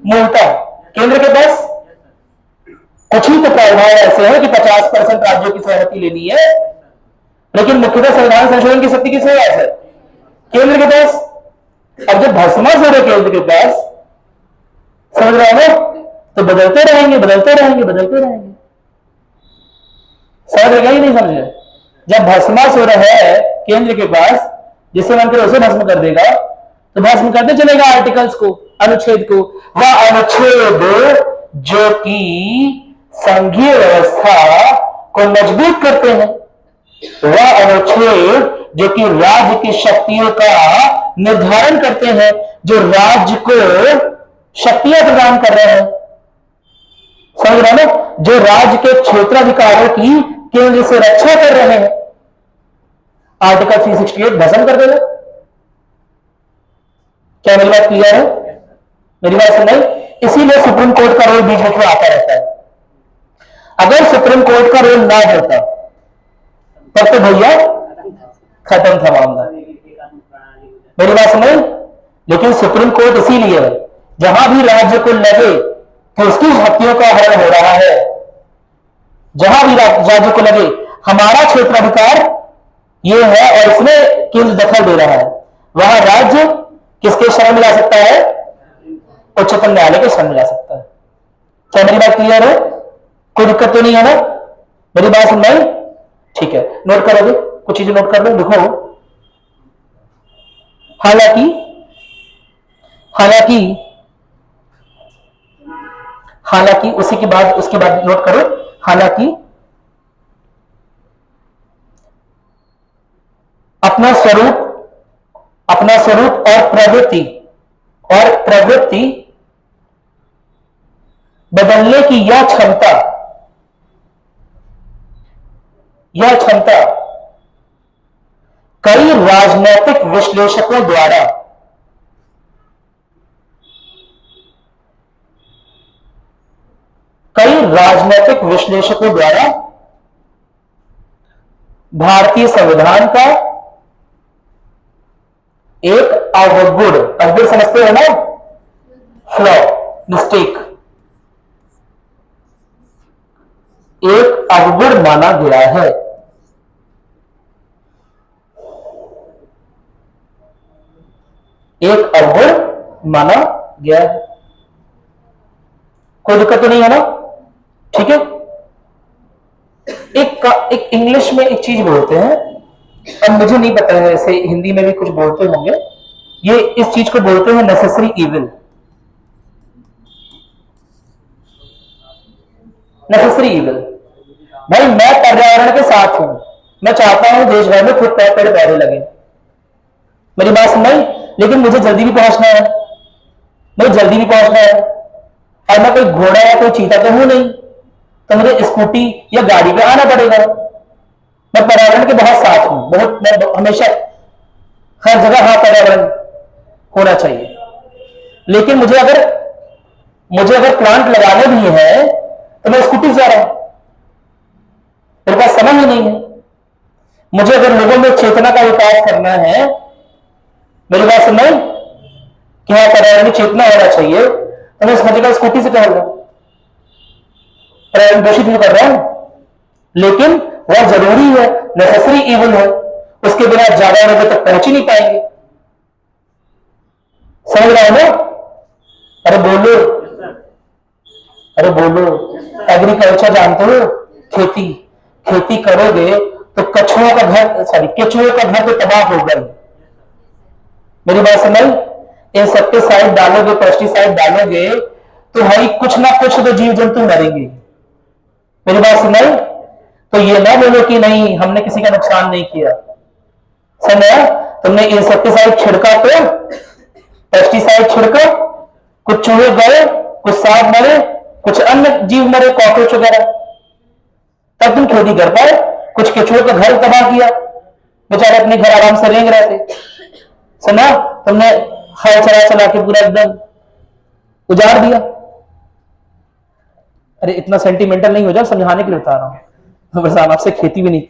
मूलतः केंद्र के पास। कुछ ही तो प्रावधान ऐसे हैं कि 50% राज्यों की सहमति लेनी है, लेकिन मुख्यतः संविधान संशोधन की शक्ति किसके पास है? केंद्र के पास। अब जब भस्मासुर है केंद्र के पास, समझ रहे हो? तो बदलते रहेंगे। समझ रहे ही नहीं समझे? जब भस्मासुर है केंद्र के पास, जिससे मन करे उसे भस्म कर देगा, तो भस्म करते चलेगा आर्टिकल्स को, अनुच्छेद को। वह अनुच्छेद जो कि संघीय व्यवस्था को मजबूत करते हैं, वह अनुच्छेद जो कि राज्य की शक्तियों का निर्धारण करते हैं, जो राज्य को शक्तियां प्रदान कर रहे हैं, समझ रहे हो? जो राज्य के क्षेत्राधिकारों की केंद्र से रक्षा कर रहे हैं, आर्टिकल 368 भस्म कर देगा। क्या मेरी बात क्लियर है? मेरी बात सुनाई? इसीलिए सुप्रीम कोर्ट का रोल बीच बीच में आता रहता है। अगर सुप्रीम कोर्ट का रोल ना होता तब तो भैया खत्म था मामला। मेरी बात सुनाई? लेकिन सुप्रीम कोर्ट इसीलिए है, जहां भी राज्य को लगे कि उसकी शक्तियों का हरण हो रहा है, जहां भी राज्य को लगे हमारा क्षेत्राधिकार ये है और इसमें केंद्र दखल दे रहा है, वहां राज्य किसके शरण में ला सकता है? उच्चतम न्यायालय के शरण में ला सकता है। क्या मेरी बात क्लियर है? कोई दिक्कत तो नहीं है ना? मेरी बात सुन भाई? ठीक है, नोट करोगे? कुछ चीजें नोट कर लो, लिखो। हालांकि उसके बाद नोट करो, हालांकि अपना स्वरूप और प्रवृत्ति बदलने की यह क्षमता कई राजनीतिक विश्लेषकों द्वारा भारतीय संविधान का एक अवगुण समझते हो ना? फ्लॉ, मिस्टेक, एक अवगुण माना गया है। एक अवगुण माना गया है। कोई दिक्कत तो नहीं है ना? ठीक है। एक इंग्लिश में एक चीज बोलते हैं, अब मुझे नहीं पता है, ऐसे हिंदी में भी कुछ बोलते होंगे, ये इस चीज को बोलते हैं नेसेसरी इविल। Necessary evil. भाई मैं पर्यावरण के साथ हूं, मैं चाहता हूं देश भर में खुद पेड़ पौधे लगे, मेरी बात सुनाई? लेकिन मुझे जल्दी भी पहुंचना है, और मैं कोई घोड़ा या कोई चीता तो हूं नहीं, तो मुझे स्कूटी या गाड़ी पे आना पड़ेगा। मैं पर्यावरण के बहुत साथ हूं, मैं हमेशा हर जगह हाँ पर्यावरण होना चाहिए। लेकिन मुझे अगर प्लांट लगाने भी है तो मैं स्कूटी से जा रहा हूं, समझ ही नहीं है। मुझे अगर लोगों में चेतना का विकास करना है, मेरी बात समझ, कि हाँ पर्यावरण में चेतना होना चाहिए, तो मैं इस जगह स्कूटी से टहल रहा हूं, पर्यावरण दूषित नहीं कर रहा हूं, लेकिन वह जरूरी है, नेसेसरी इविल है, उसके बिना ज्यादा लोगों तक पहुंच ही नहीं पाएंगे। समझ रहे हो ना? अरे बोलो, अरे बोलो। एग्रीकल्चर जानते हो? खेती, खेती करोगे तो कछुओं का घर, सॉरी केचुओं का घर तो तबाह हो गया। मेरी बात समझ, इंसेक्टिसाइड डालोगे, पेस्टिसाइड डालोगे तो भाई कुछ ना कुछ तो जीव जंतु मरेंगे। मेरी बात समझ, तो ये ना बोलो कि नहीं हमने किसी का नुकसान नहीं किया। समझा? तुमने इंसेक्टिसाइड छिड़का, तो पेस्टिसाइड छिड़का, कुछ चूहे गए, कुछ सांप मरे, कुछ अन्य जीव मरे, कॉकरोच वगैरह, तब तुम खेती कर पाए। कुछ केचुओं का घर तबाह किया, बेचारे अपने घर आराम से रेंग रहे थे। समझा? तुमने हल चला चला के पूरा एकदम उजाड़ दिया। अरे इतना सेंटिमेंटल नहीं हो जाओ, समझाने के लिए बता रहा हूं। बस आपसे खेती भी नहीं,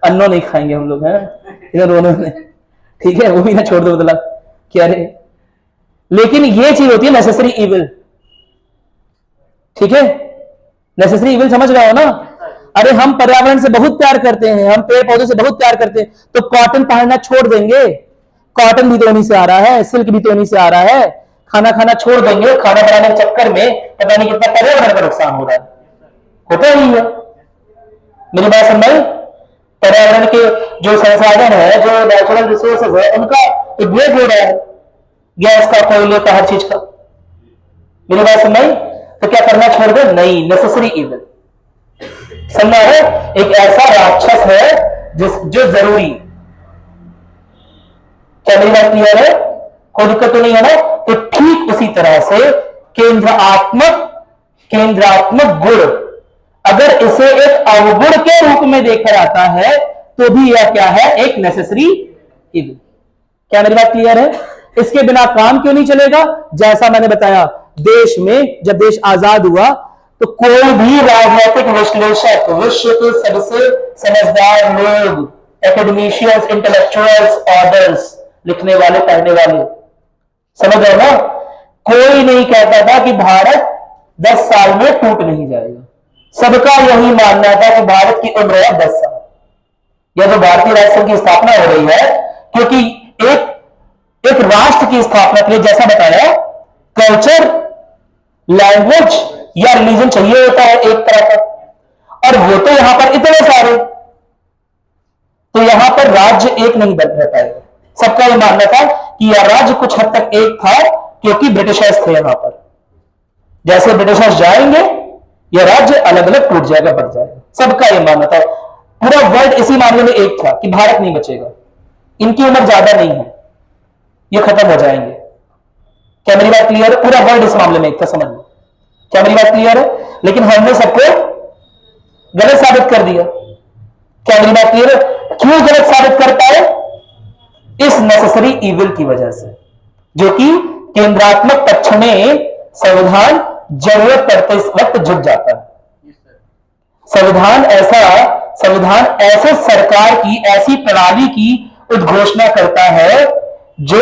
अन्नो नहीं खाएंगे हम लोग, हैं इधर दोनों में, ठीक है? वो भी ना छोड़ दो, मतलब क्या रे। लेकिन ये चीज होती है नेसेसरी इविल, ठीक है? नेसेसरी इविल समझ रहे हो ना? अरे हम पर्यावरण से बहुत प्यार करते हैं, हम पेड़ पौधों से बहुत प्यार करते हैं, तो कॉटन पहनना छोड़ देंगे? कॉटन भी तो उन्हीं से आ रहा है, सिल्क भी तो उन्हीं से आ रहा है। खाना खाना छोड़ देंगे, खाना बनाने के चक्कर में पता नहीं कितना पर्यावरण का नुकसान हो रहा है, होता ही है। मेरी बात समझ, पर्यावरण के जो संसाधन है, जो नेचुरल रिसोर्सेज है, उनका उपयोग हो रहा है, गैस का, कोयले का, हर चीज का। मेरी बात समझ, तो क्या करना छोड़ दो? नहीं, नेसेसरी इविल। समझा है? एक ऐसा राक्षस है जो जरूरी। क्या मेरी बात क्लियर है? कोई दिक्कत तो नहीं है ना? तो ठीक उसी तरह से केंद्रात्मक गुण अगर इसे एक अवगुण के रूप में देखा जाता है, तो भी यह क्या है? एक नेसेसरी इविल। क्या मेरी बात क्लियर है? इसके बिना काम क्यों नहीं चलेगा? जैसा मैंने बताया, देश में जब देश आजाद हुआ तो कोई भी राजनीतिक विश्लेषक, विश्व के सबसे समझदार लोग, एकेडमिशियंस, इंटेलेक्चुअल्स, ऑर्डर्स, लिखने वाले, पढ़ने वाले, समझ रहे हो ना? कोई नहीं कहता था कि भारत 10 साल में टूट नहीं जाएगा। सबका यही मानना था कि भारत की उम्र है 10 साल। यह जो भारतीय राष्ट्र की स्थापना हो रही है, क्योंकि एक राष्ट्र की स्थापना के लिए, जैसा बताया, कल्चर, लैंग्वेज या रिलीजन चाहिए होता है एक तरह का, और वो तो यहां पर इतने सारे, तो यहां पर राज्य एक नहीं बन रहता है। सबका यह मानना था कि यह राज्य कुछ हद तक एक था, क्योंकि ब्रिटिशर्स थे यहां पर। जैसे ब्रिटिशर्स जाएंगे, यह राज्य अलग अलग टूट जाएगा, बढ़ जाएगा। सबका यह मानना था। पूरा वर्ल्ड इसी मामले में एक था कि भारत नहीं बचेगा, इनकी उम्र ज्यादा नहीं है, ये खत्म हो जाएंगे। क्या मेरी बात क्लियर है? पूरा वर्ल्ड इस मामले में एक था, समझ लो। क्या मेरी बात क्लियर है? लेकिन हमने सबको गलत साबित कर दिया। क्या मेरी बात क्लियर है? क्यों गलत साबित कर पाए? इस नेसेसरी इविल की वजह से, जो कि केंद्रात्मक पक्ष में संविधान जरूरत पड़ते वक्त झुक जाता है। संविधान ऐसे सरकार की, ऐसी प्रणाली की उद्घोषणा करता है जो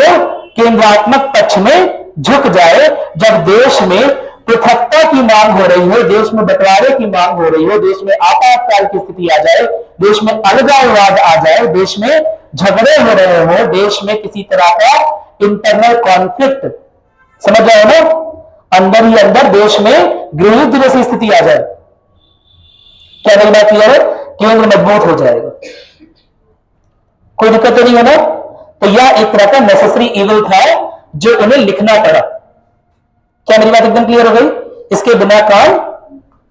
केंद्रात्मक पक्ष में झुक जाए। जब देश में पृथकता की मांग हो रही हो, देश में बंटवारे की मांग हो रही हो, देश में आपातकाल की स्थिति आ जाए, देश में अलगाववाद आ जाए, देश में झगड़े हो रहे हो, देश में किसी तरह का इंटरनल कॉन्फ्लिक्ट, समझ रहे हो ना, अंदर ही अंदर देश में गृहयुद्ध जैसी स्थिति आ जाए, क्या मेरी बात क्लियर है? केंद्र मजबूत हो जाएगा, कोई दिक्कत तो नहीं है ना? तो यह एक तरह का नेसेसरी इविल था जो उन्हें लिखना पड़ा। क्या मेरी बात एकदम क्लियर हो गई? इसके बिना काम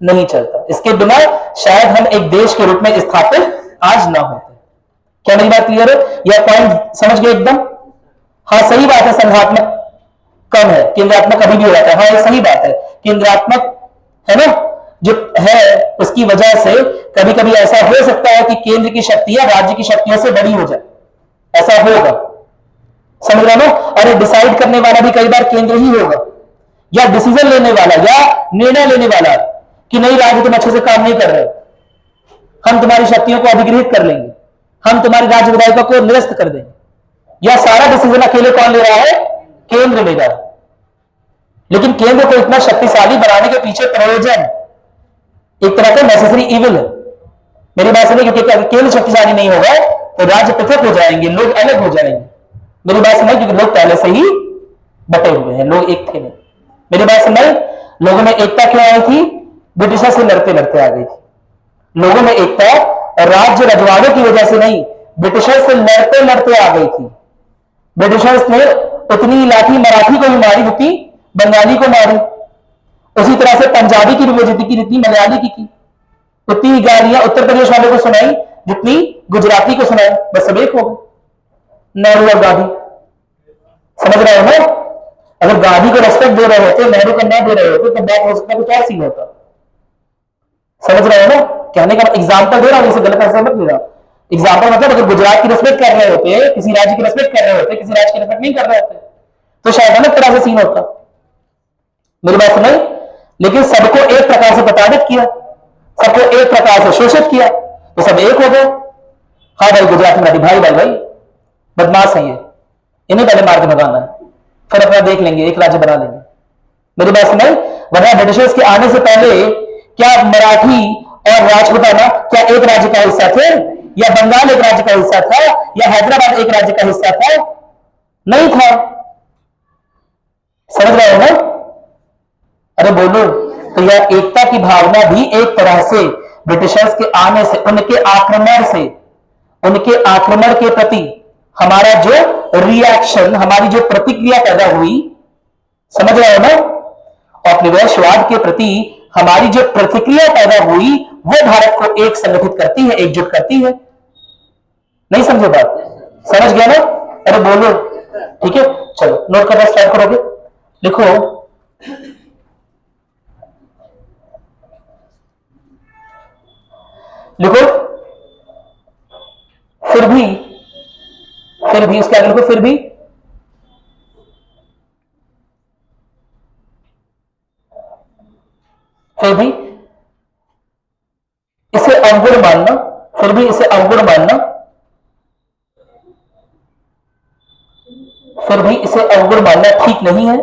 नहीं चलता, इसके बिना शायद हम एक देश के रूप में स्थापित आज ना होते। क्या मेरी बात क्लियर है? यह पॉइंट समझ गए एकदम? हाँ सही बात है, संघात्मक कम है, केंद्रात्मक अभी भी हो जाता है। हाँ ये सही बात है, केंद्रात्मक है ना जो है, उसकी वजह से कभी कभी ऐसा हो सकता है कि केंद्र की शक्तियां राज्य की शक्तियों से बड़ी हो जाए, ऐसा होगा, समझ रहे हो? और डिसाइड करने वाला भी कई बार केंद्र ही होगा, या डिसीजन लेने वाला या निर्णय लेने वाला कि नहीं राज्य तुम अच्छे से काम नहीं कर रहे, हम तुम्हारी शक्तियों को अधिग्रहित कर लेंगे, हम तुम्हारी राज्य विधायिका को निरस्त कर देंगे। यह सारा डिसीजन अकेले कौन ले रहा है? केंद्र ले रहा है। लेकिन केंद्र को इतना शक्तिशाली बनाने के पीछे प्रयोजन एक तरह का नेसेसरी इविल है। मेरी बात सुनिए, क्योंकि अगर केंद्र शक्तिशाली नहीं होगा तो राज्य पृथक हो जाएंगे, लोग अलग हो जाएंगे। मेरी बात सुनिए, क्योंकि लोग पहले से ही बटे हुए हैं, लोग एक थे नहीं। मेरी बात सुनिए, लोगों में एकता क्यों आई थी? ब्रिटिशर से लड़ते लड़ते आ गई थी। लोगों में एकता राज्य रजवाड़ों की वजह से नहीं, ब्रिटिशर से लड़ते लड़ते आ गई थी। ब्रिटिशर्स ने उतनी लाठी मराठी को भी मारी जितनी बंगाली को मारी, उसी तरह से पंजाबी की भी बेइज्जती की जितनी मलयाली की। उतनी गालियां उत्तर प्रदेश वालों को सुनाई जितनी गुजराती को सुनाई। बस सब एक हो गए, नेहरू और गांधी। समझ रहे हो ना? अगर गांधी को रेस्पेक्ट दे रहे होते, नेहरू को ना दे रहे होते, तो बात हो सकता है कुछ और सीन होता। समझ रहे हो ना? कहने का एग्जाम्पल दे रहा हूं, इसे गलत ऐसा मत ले रहा। एग्जाम्पल मतलब अगर गुजरात की रेस्पेक्ट कर रहे होते, किसी राज्य की रेस्पेक्ट कर रहे होते, किसी राज्य की रेस्पेक्ट नहीं कर रहे होते, तो शायद अलग तरह से सीन होता। मेरी बात समझ? लेकिन सबको एक प्रकार से प्रताड़ित किया, सबको एक प्रकार से शोषित किया, तो सब एक हो गए। हाँ भाई, गुजराती मराठी भाई भाई भाई बदमाश है ये, इन्हें पहले मार के भगाना है, फिर अपना देख लेंगे, एक राज्य बना लेंगे। मेरी बात समझ? वरना ब्रिटिशर्स के आने से पहले क्या मराठी और राजपूताना क्या एक राज्य का हिस्सा थे? या बंगाल एक राज्य का हिस्सा था? या हैदराबाद एक राज्य का हिस्सा था? नहीं था। समझ रहे हो ना? अरे बोलो। तो यह एकता की भावना भी एक तरह से ब्रिटिशर्स के आने से, उनके आक्रमण के प्रति हमारा जो रिएक्शन, हमारी जो प्रतिक्रिया पैदा हुई, समझ रहे हो ना? औपनिवेशवाद के प्रति हमारी जो प्रतिक्रिया पैदा हुई, वो भारत को एक संगठित करती है, एकजुट करती है। नहीं समझे बात? समझ गया ना? अरे बोलो। ठीक है, चलो नोट करना स्टार्ट करोगे। लिखो, लिखो फिर भी उसके आगे लिखो फिर भी इसे अवगुण मानना, फिर भी इसे अवगुण मानना, फिर भी इसे अवगुण मानना ठीक नहीं है।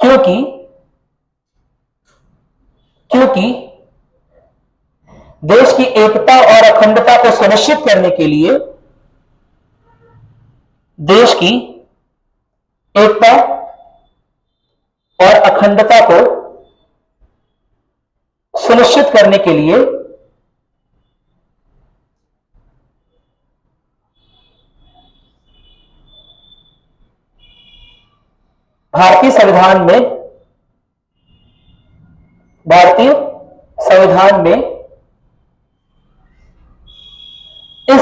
क्योंकि क्योंकि देश की एकता और अखंडता को सुनिश्चित करने के लिए, देश की एकता और अखंडता को सुनिश्चित करने के लिए भारतीय संविधान में इस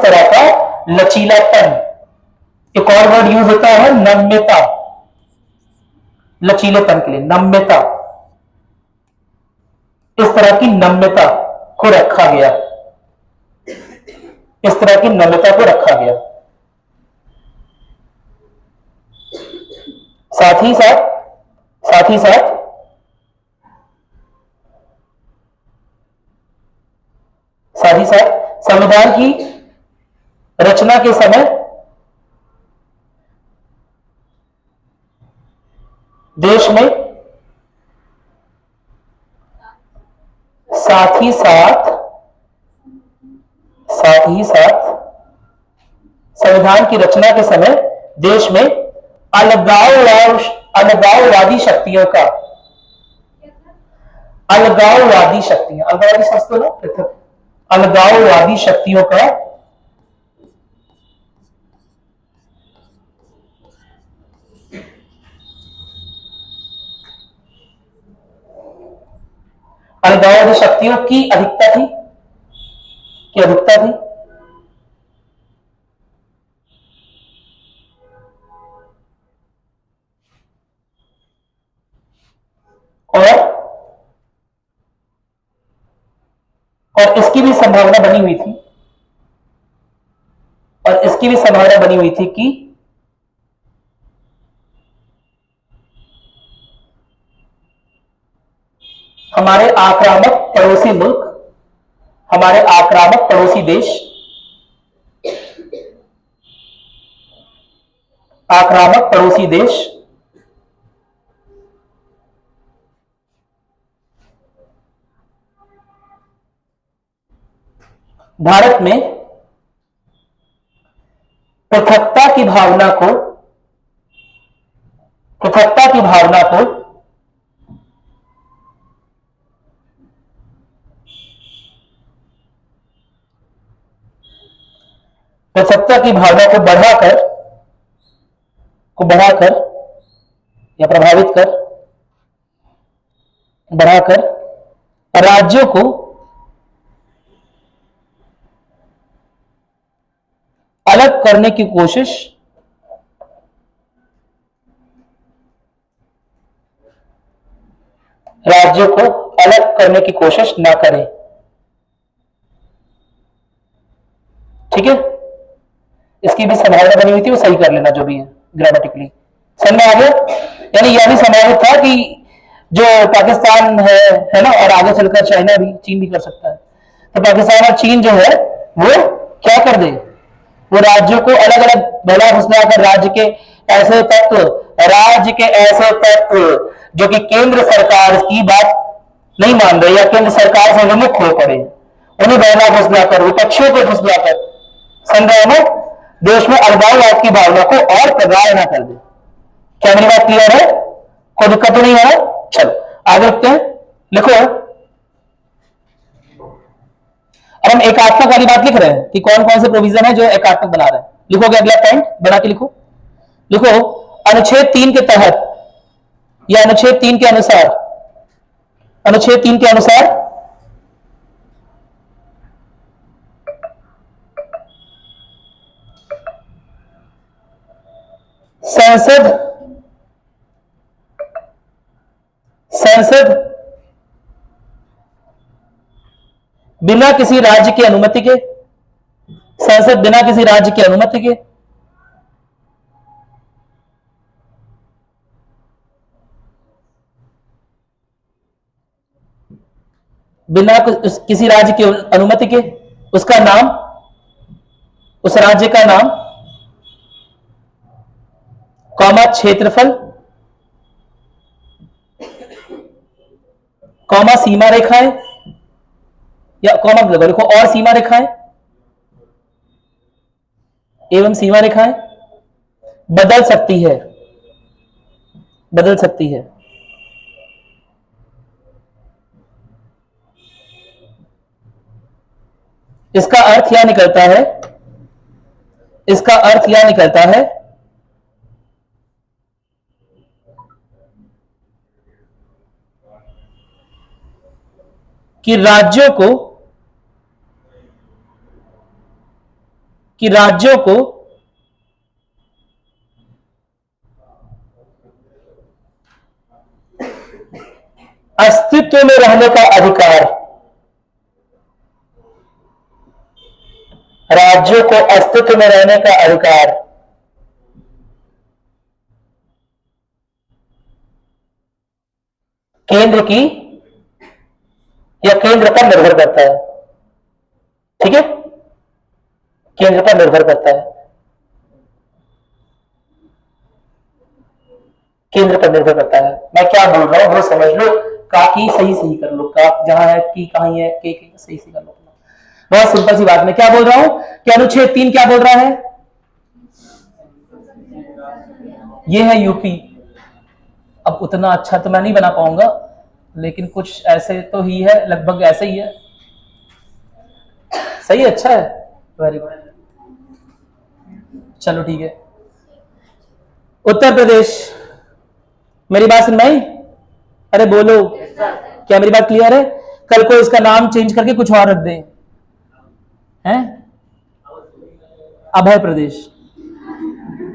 तरह का लचीलापन, एक और वर्ड यूज होता है नम्यता, लचीलेपन के लिए नम्यता, इस तरह की नम्यता को रखा गया, इस तरह की नम्यता को रखा गया। साथ ही साथ संविधान की रचना के समय देश में, साथ ही साथ संविधान की रचना के समय देश में अलगाववादी शक्तियों का, अलगाववादी शक्तियों का अलगाववादी शक्तियों की अधिकता थी, और इसकी भी संभावना बनी हुई थी कि हमारे आक्रामक पड़ोसी मुल्क, हमारे आक्रामक पड़ोसी देश, आक्रामक पड़ोसी देश भारत में पृथकता की भावना को, पृथकता की भावना को पृथकता की भावना को बढ़ाकर या प्रभावित कर, बढ़ाकर राज्यों को अलग करने की कोशिश, राज्यों को अलग करने की कोशिश ना करें। ठीक है, इसकी भी संभावना बनी हुई थी, वो सही कर लेना जो भी है ग्रामेटिकली। समझ में आ गया? यानी यह भी संभावित था कि जो पाकिस्तान है ना, और आगे चलकर चाइना भी, चीन भी कर सकता है, तो पाकिस्तान और चीन जो है वो क्या कर दे, वो राज्यों को अलग अलग बहला फुसलाकर राज्य के ऐसे तत्व जो कि केंद्र सरकार की बात नहीं मान रहे या केंद्र सरकार से विमुख हो पड़े, उन्हें बहला फुसलाकर, विपक्षियों को फुसलाकर, संग्रह में देश में अलगाववाद की भावना को और प्रगाढ़ न कर दे। क्या मेरी बात क्लियर है? कोई दिक्कत तो नहीं है? चलो आगे लिखते हैं, लिखो। अब हम एकात्मक वाली बात लिख रहे हैं कि कौन कौन से प्रोविजन है जो एकात्मक बना रहे हैं। लिखोगे अगला पॉइंट बना के लिखो। लिखो अनुच्छेद 3 के तहत या अनुच्छेद 3 के अनुसार, अनुच्छेद 3 के अनुसार संसद बिना किसी राज्य की अनुमति के, संसद बिना किसी राज्य की अनुमति के बिना किसी राज्य की अनुमति के उसका नाम, उस राज्य का नाम, कॉमा क्षेत्रफल, कॉमा सीमा रेखाएं, या कॉमा लिखो और सीमा रेखाएं एवं सीमा रेखाएं बदल सकती है, बदल सकती है। इसका अर्थ यह निकलता है, इसका अर्थ यह निकलता है कि राज्यों को अस्तित्व में रहने का अधिकार, राज्यों को अस्तित्व में रहने का अधिकार केंद्र की या केंद्र पर निर्भर करता है। ठीक है, केंद्र पर निर्भर करता है, केंद्र पर निर्भर करता है। मैं क्या बोल रहा हूं वो समझ लो, काकी सही सही कर लो, का जहां है की कहीं है के सही सही कर लो। बहुत सिंपल सी बात, मैं क्या बोल रहा हूं कि अनुच्छेद 3 क्या बोल रहा है, ये है यूपी। अब उतना अच्छा तो मैं नहीं बना पाऊंगा, लेकिन कुछ ऐसे तो ही है, लगभग ऐसे ही है। सही, अच्छा है, वेरी गुड। चलो ठीक है। उत्तर प्रदेश, मेरी बात सुन भाई, अरे बोलो, क्या मेरी बात क्लियर है? कल को इसका नाम चेंज करके कुछ और रख दें, हैं? अभय प्रदेश,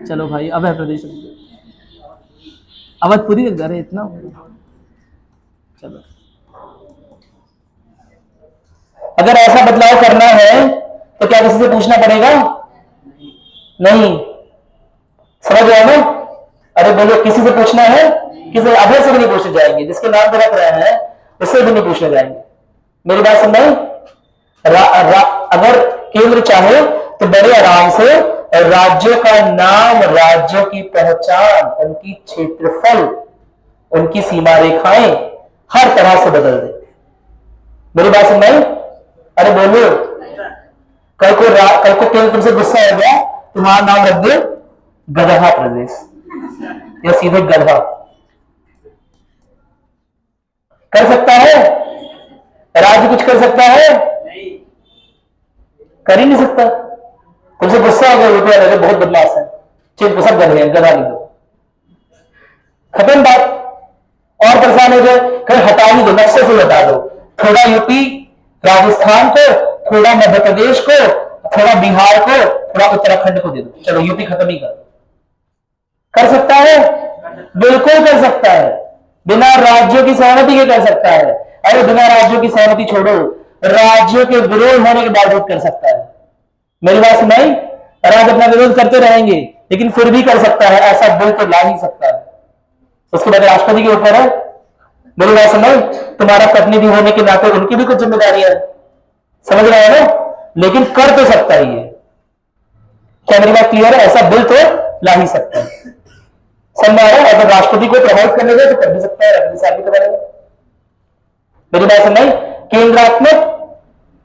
चलो भाई अभय प्रदेश, अवधपुरी रख दे, इतना चलो। अगर ऐसा बदलाव करना है तो क्या किसी से पूछना पड़ेगा? नहीं, समझ गए ना? अरे बोलो, किसी से पूछना है? किसी अभय से भी नहीं पूछे जाएंगे, जिसके नाम पे रख रहे हैं इससे भी नहीं पूछने जाएंगे। मेरी बात समझ में? अगर केंद्र चाहे तो बड़े आराम से राज्यों का नाम, राज्यों की पहचान, उनकी क्षेत्रफल, उनकी सीमा रेखाएं हर तरह से बदल दे। मेरी बात समझ में? अरे बोलो, कल को केंद्र तुमसे गुस्सा हो गया, तुम्हारा नाम रख दे गधा प्रदेश या सीधे गधा। कर सकता है? राज्य कुछ कर सकता है? कर ही नहीं सकता। तुमसे गुस्सा हो गया, यूपी वाले बहुत बदमाश है, चीज सब गधे हैं, गधा नहीं दो, खत्म बात। और परेशान हो गए, कहीं हटा ही दो, नक्शे से हटा दो, थोड़ा यूपी राजस्थान को, थोड़ा मध्य प्रदेश को, थोड़ा बिहार को, थोड़ा उत्तराखंड को दे दो, चलो यूपी खत्म ही कर सकता है? बिल्कुल कर सकता है, बिना राज्यों की सहमति के कर सकता है। अरे बिना राज्यों की सहमति छोड़ो, राज्यों के विरोध होने के बावजूद कर सकता है। मेरी बात सुनाई? राज्य अपना विरोध करते रहेंगे लेकिन फिर भी कर सकता है, ऐसा बिल तो ला ही सकता है। उसके बाद राष्ट्रपति के ऊपर है। मेरी बात सुनाई? तुम्हारा प्रतिनिधि होने के नाते उनकी भी कुछ जिम्मेदारी है, समझ रहे हैं ना? लेकिन कर तो सकता ही है। क्या मेरी बात क्लियर है? ऐसा बिल तो ला ही सकता है। समझ आ रहा है? अगर राष्ट्रपति को प्रभावित करने जाए तो कर भी सकता है, रख भी करेगा। मेरी बात सुनाई?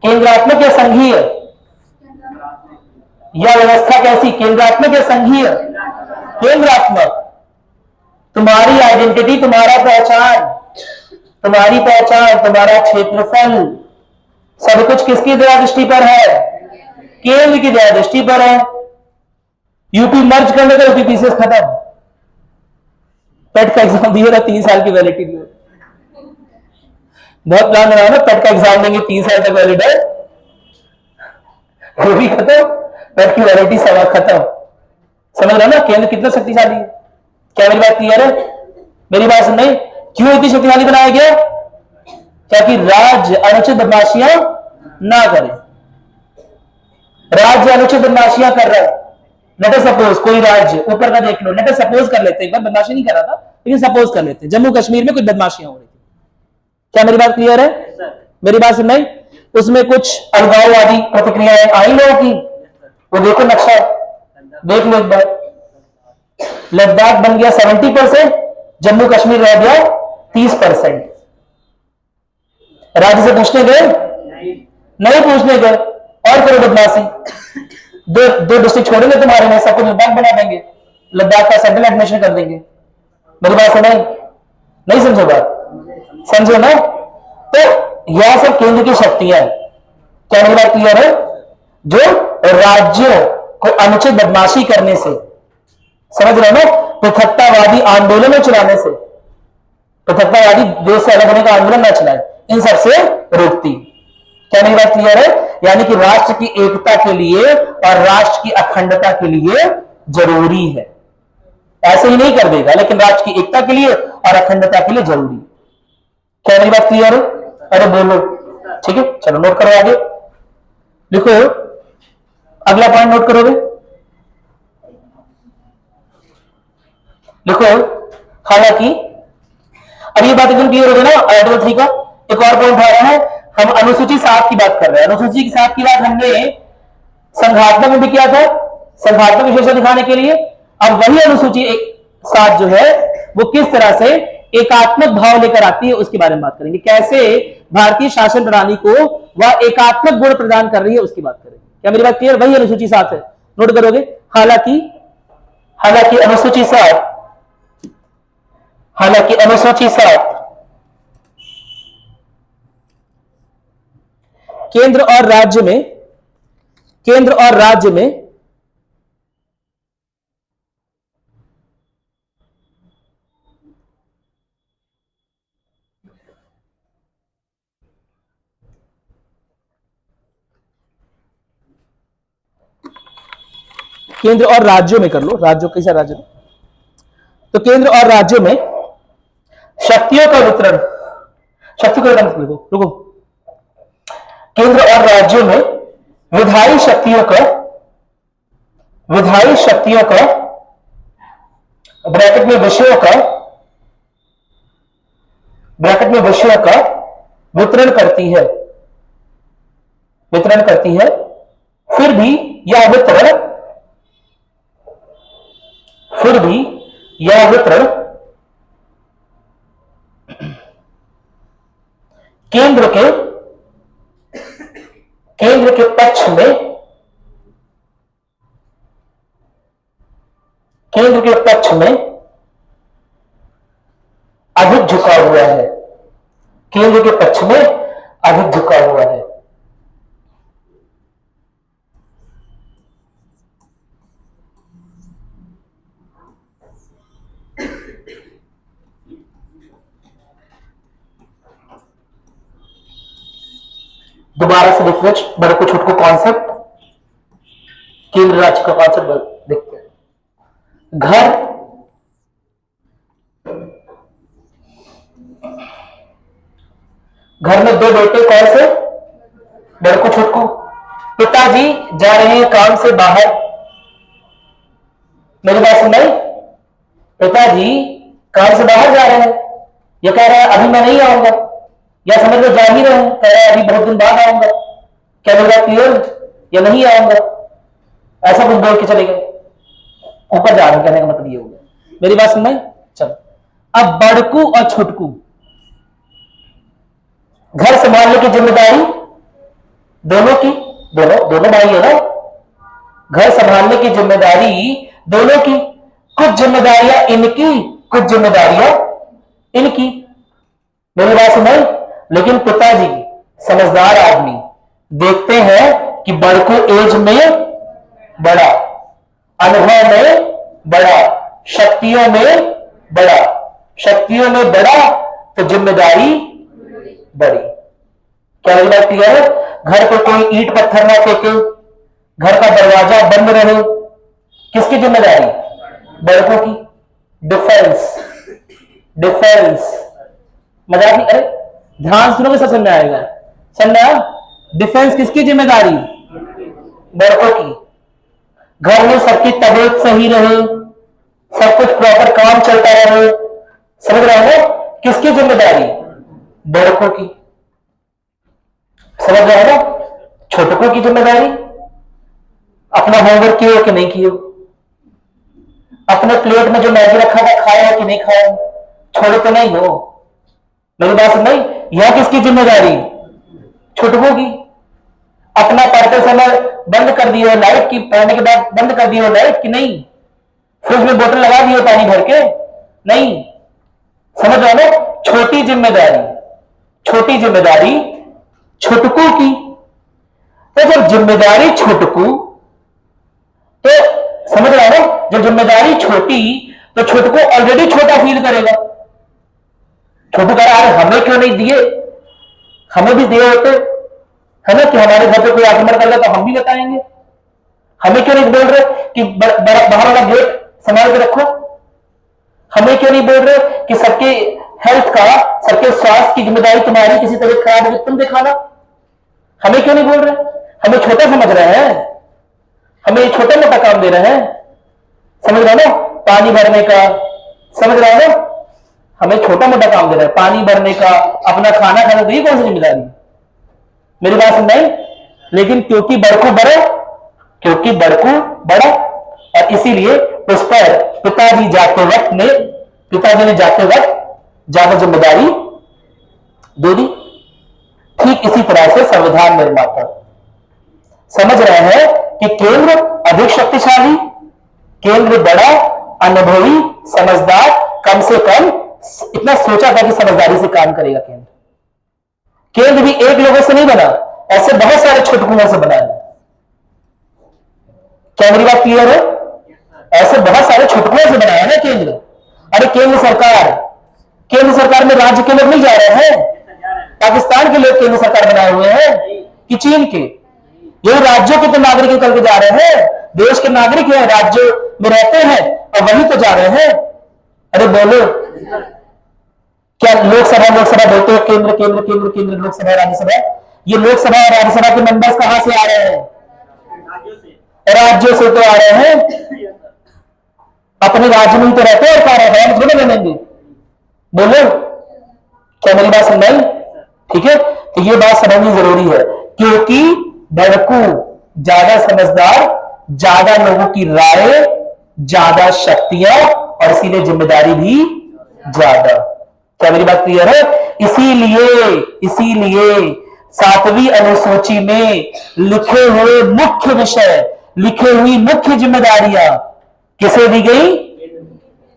केंद्रात्मक या संघीय, या व्यवस्था कैसी, केंद्रात्मक या संघीय? केंद्रात्मक। तुम्हारी आइडेंटिटी, तुम्हारा पहचान, तुम्हारा क्षेत्रफल, सब कुछ किसकी दया दृष्टि पर है? केंद्र की दया दृष्टि पर है। यूपी मर्ज करने का, यूपी पीसीएस खत्म। पेट का एग्जाम दिए था, 3 साल की वैलिडिटी दी, बहुत प्लान बनाया ना, पेट का एग्जाम देंगे 3 साल तक वैलिड है, वो भी खत्म, पेट की वैलिडिटी सवा खत्म। समझ रहे ना केंद्र कितना शक्तिशाली है? क्या मेरी बात क्लियर है? मेरी बात सुन नहीं? क्यों इतनी शक्तिशाली बनाया गया? ताकि राज्य अनुचित बदमाशियां ना करे। राज्य अनुचित बदमाशियां कर रहा है, लेट सपोज कोई राज्य, ऊपर का देख लो, लेट सपोज कर लेते हैं, एक बार बदमाशी नहीं कर रहा था लेकिन सपोज कर लेते हैं जम्मू कश्मीर में कुछ बदमाशियां हो रही थी। क्या मेरी बात क्लियर है? मेरी बात सुन नहीं? उसमें कुछ अलगाववादी प्रतिक्रियाएं आई लोगों की, वो देखो नक्शा, देख लो एक बार, लद्दाख बन गया 70%, जम्मू कश्मीर रह गया 30%। राज्य से पूछने गए? नहीं पूछने गए, और करो बदमाशी। दो डिस्ट्रिक्ट छोड़ेंगे तुम्हारे में, सबको लद्दाख बना देंगे, लद्दाख का सेंट्रल एडमिशन कर देंगे। मेरी बात सुनाई? नहीं समझो बात? समझो ना? तो यह सब केंद्र की शक्तियां है। क्या मेरी बात क्लियर है? जो राज्यों को अनुचित बदमाशी करने से, समझ रहे हो ना, पृथकतावादी आंदोलन चलाने से, पृथकतावादी देश से अलग होने का आंदोलन न चलाए, इन सबसे रोकती। क्या मेरी बात क्लियर है? यानी कि राष्ट्र की एकता के लिए और राष्ट्र की अखंडता के लिए जरूरी है। ऐसे ही नहीं कर देगा, लेकिन राष्ट्र की एकता के लिए और अखंडता के लिए जरूरी। क्या मेरी बात क्लियर है? अरे बोलो, ठीक है, चलो नोट करो, आगे लिखो, अगला पॉइंट नोट करोगे, लिखो। हालांकि अब ये बात एकदम क्लियर हो गई ना आर्टिकल 3 का। एक और पॉइंट आ रहा है, हम अनुसूची 7 की बात कर रहे हैं। अनुसूची 7 की बात हमने संघात्मक में भी किया था, संघात्मक विशेषता दिखाने के लिए। अब वही अनुसूची 7 जो है वो किस तरह से एकात्मक भाव लेकर आती है उसके बारे में बात करेंगे। कैसे भारतीय शासन प्रणाली को वह एकात्मक गुण प्रदान कर रही है उसकी बात करेंगे। क्या मेरी बात क्लियर? वही अनुसूची 7 है, नोट करोगे। हालांकि अनुसूची 7, हालांकि अनुसूची 7 केंद्र और राज्य में केंद्र और राज्य में केंद्र और राज्यों में कर लो, राज्यों कैसा राज्य में, तो केंद्र और राज्यों में शक्तियों का वितरण, शक्ति को रुको रुको, केंद्र और राज्यों में विधायी शक्तियों का ब्रैकेट में विषयों का वितरण करती है, वितरण करती है, फिर भी यह वितरण, फिर भी यह वितरण केंद्र के पक्ष में, केंद्र के पक्ष में अधिक झुका हुआ है, केंद्र के पक्ष में अधिक झुका हुआ है। दोबारा से रिफ्रेश, बड़े को छोटे को कॉन्सेप्ट, केंद्र राज्य का कॉन्सेप्ट देखते हैं। घर, घर में दो बेटे कौन से, बड़े को छोटे को। पिताजी जा रहे हैं काम से बाहर, मेरी बात सुन रही, पिताजी काम से बाहर जा रहे हैं, ये कह रहा है अभी मैं नहीं आऊंगा, या समझ लो जा ही रहे हैं, कह रहा है अभी बहुत दिन बाद आऊंगा, क्या मेरा क्लियर, या नहीं आऊंगा, ऐसा कुछ बोल के चले गए, ऊपर जा रहे हैं, कहने का मतलब ये हो गया। मेरी बात सुन रही, चलो अब बड़कू और छुटकू, घर संभालने की जिम्मेदारी दोनों की, दोनों भाई है ना, घर संभालने की जिम्मेदारी दोनों की, कुछ जिम्मेदारियां इनकी, कुछ जिम्मेदारियां इनकी। मेरी बात सुनाई, लेकिन पिताजी समझदार आदमी देखते हैं कि बड़कू एज में बड़ा, अनुभव में बड़ा, शक्तियों में बड़ा, शक्तियों में बड़ा, तो जिम्मेदारी बड़ी। क्या मेरी बात क्लियर है? घर पर कोई ईंट पत्थर ना फेंके, घर का दरवाजा बंद रहे, किसकी जिम्मेदारी, बड़कों की। डिफेंस, डिफेंस, मजाक नहीं, अरे ध्यान सुनोगे सब समझ में आएगा, समझ आया? डिफेंस किसकी जिम्मेदारी, बड़कों की। घर में सबकी तबीयत सही रहे, सब कुछ प्रॉपर काम चलता रहे, समझ रहे हो, किसकी जिम्मेदारी, बड़कों की। समझ रहे हो? छोटकों की जिम्मेदारी, अपना होमवर्क किए हो कि नहीं किए हो, अपने प्लेट में जो मैगी रखा था खाया है कि नहीं खाया, छोड़े तो नहीं हो। मेरी बात सुन नहीं, यह किसकी जिम्मेदारी, छोटकों की। अपना पढ़ते समय बंद कर दिए हो लाइट की, पढ़ने के बाद बंद कर दिए हो लाइट की नहीं, फ्रिज में बोतल लगा दिए हो पानी भर के नहीं, समझ रहे हो? छोटी जिम्मेदारी, छोटी जिम्मेदारी छोटकों की। तो जब जिम्मेदारी छोटकू, तो समझ रहे हो, जब जिम्मेदारी छोटी तो छोटकू ऑलरेडी छोटा फील करेगा। छोटू कह रहा है हमें क्यों नहीं दिए, हमें भी दिए होते, है ना, कि हमारे घर पे कोई आक्रमण कर रहा तो हम भी बताएंगे, हमें क्यों नहीं बोल रहे कि बाहर वाला गेट संभाल के रखो, हमें क्यों नहीं बोल रहे कि सबके हेल्थ का, सबके स्वास्थ्य की जिम्मेदारी तुम्हारी, किसी तबीयत खराब होगी तुम दिखाना, हमें क्यों नहीं बोल रहे? हमें छोटा समझ रहे हैं, हमें छोटा मोटा काम दे रहे हैं, समझ रहे हो ना, पानी भरने का, समझ रहे हो ना, हमें छोटा मोटा काम दे रहे हैं, पानी भरने का, अपना खाना खाना, तो ये कौन सी जिम्मेदारी? मेरी बात सुन रही, लेकिन क्योंकि बड़कू बड़ा, क्योंकि बड़कू बड़ा, और इसीलिए उस पर पिताजी जाते वक्त ने, पिताजी ने जाते वक्त ज्यादा जिम्मेदारी दे दी। ठीक इसी तरह से संविधान निर्माता समझ रहे हैं कि केंद्र अधिक शक्तिशाली, केंद्र बड़ा, अनुभवी, समझदार, कम से कम इतना सोचा था कि समझदारी से काम करेगा केंद्र। केंद्र भी एक लोगों से नहीं बना, ऐसे बहुत सारे छोटकुओं से बना है। क्या मेरी बात क्लियर है? ऐसे बहुत सारे छोटकुओं से बनाया ना केंद्र। अरे केंद्र सरकार में राज्य के लोग नहीं जा रहे हैं, पाकिस्तान के लोग केंद्र सरकार बनाए हुए हैं कि चीन के, ये राज्यों के तो नागरिक निकल के जा रहे हैं, देश के नागरिक हैं, राज्यों में रहते हैं और वही तो जा रहे हैं। अरे बोलो, क्या लोकसभा बोलते हो केंद्र केंद्र केंद्र केंद्र, लोकसभा राज्यसभा, ये लोकसभा और राज्यसभा के मेंबर्स कहां से आ रहे हैं? राज्यों से तो आ रहे हैं, अपने राज्य में ही तो रहते हैं और थोड़े बनेंगे। बोलो, क्या मेरी बात सुन रही? ठीक है, तो ये बात समझनी जरूरी है, क्योंकि बड़कू ज्यादा समझदार, ज्यादा लोगों की राय, ज्यादा शक्तियां और इसीलिए जिम्मेदारी भी ज्यादा। क्या मेरी बात क्लियर है? इसीलिए 7वीं अनुसूची में लिखे हुए मुख्य विषय, लिखे हुई मुख्य जिम्मेदारियां किसे दी गई?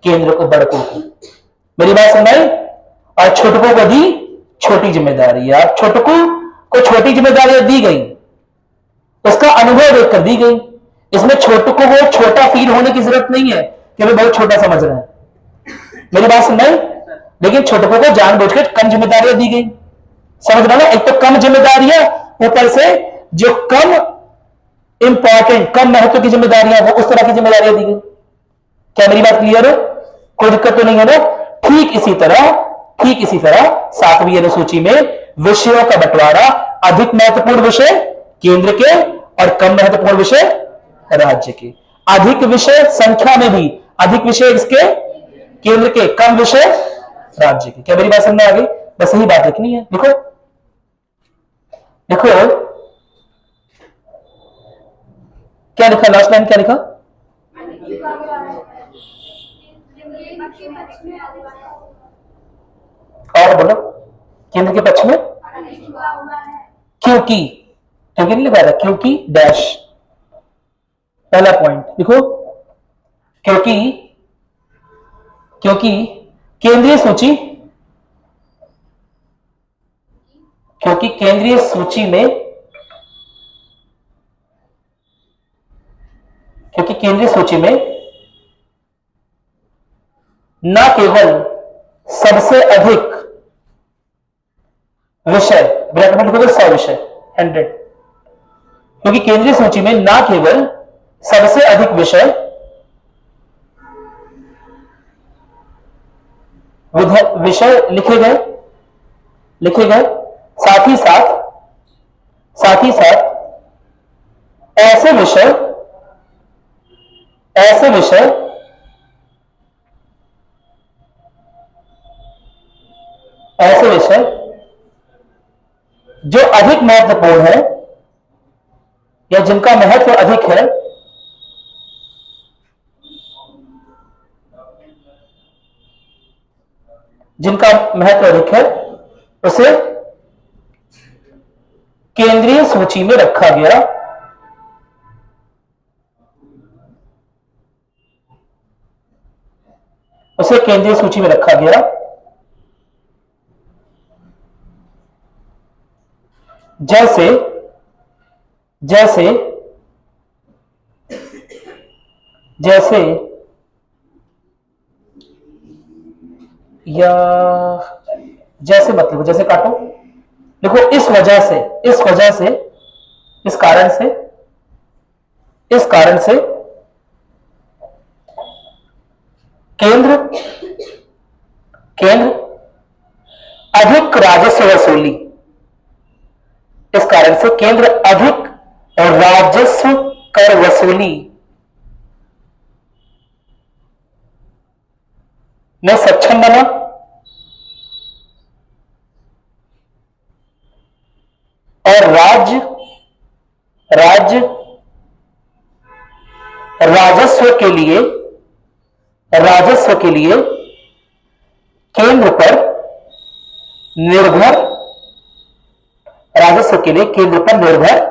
केंद्र को, बड़कों को। मेरी बात समझाई? और छोटकों को दी छोटी जिम्मेदारियां। छोटकों को छोटी जिम्मेदारियां दी गई, उसका अनुभव देखकर दी गई। इसमें छोटकों को छोटा फील होने की जरूरत नहीं है कि वे बहुत छोटा समझ रहे हैं। मेरी बात समझाई? लेकिन छोटकों को जानबूझकर कम जिम्मेदारियां दी गई। समझ रहे ना? एक तो कम जिम्मेदारियां, ऊपर से जो कम इंपॉर्टेंट, कम महत्व की जिम्मेदारियां, वो उस तरह की जिम्मेदारियां दी गई। क्या मेरी बात क्लियर है? कोई दिक्कत तो नहीं है ना? ठीक इसी तरह 7वीं अनुसूची में विषयों का बंटवारा, अधिक महत्वपूर्ण विषय केंद्र के और कम महत्वपूर्ण विषय राज्य के। अधिक विषय संख्या में भी, अधिक विषय इसके केंद्र के, कम विषय राज्य के। क्या मेरी बात समझ में आ गई? बस यही बात लिखनी है। देखो क्या लिखा, लास्ट लाइन क्या लिखा? और बोलो, केंद्र के पक्ष में क्योंकि, क्योंकि नहीं लिखा था, क्योंकि डैश, पहला पॉइंट लिखो। क्योंकि केंद्रीय सूची, क्योंकि केंद्रीय सूची में, क्योंकि केंद्रीय सूची में न केवल सबसे अधिक विषय, ब्रैकेट में लिखोगे 100 विषय, 100, क्योंकि केंद्रीय सूची में न केवल सबसे अधिक विषय लिखे गए, साथ ही साथ ऐसे विषय जो अधिक महत्वपूर्ण है या जिनका महत्व अधिक है, उसे केंद्रीय सूची में रखा गया। जैसे या जैसे मत लिखो, जैसे काटो, देखो इस कारण से केंद्र अधिक राजस्व वसूली, इस कारण से केंद्र अधिक राजस्व कर वसूली में सक्षम बना और राज्य राजस्व के लिए केंद्र पर निर्भर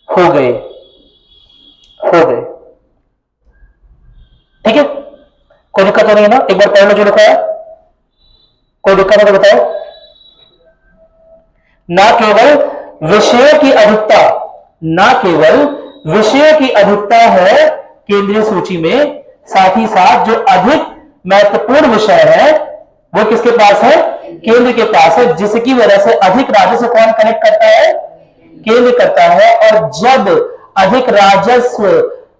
हो गए। ठीक है, कोई दिक्कत तो नहीं है ना? एक बार पढ़ लो जो लिखा है, कोई दिक्कत है तो बताओ। ना केवल विषयों की अधिकता है केंद्रीय सूची में, साथ ही साथ जो अधिक महत्वपूर्ण विषय है वो किसके पास है? केंद्र के पास है, जिसकी वजह से अधिक राजस्व कौन कलेक्ट करता है? केंद्र करता है। और जब अधिक राजस्व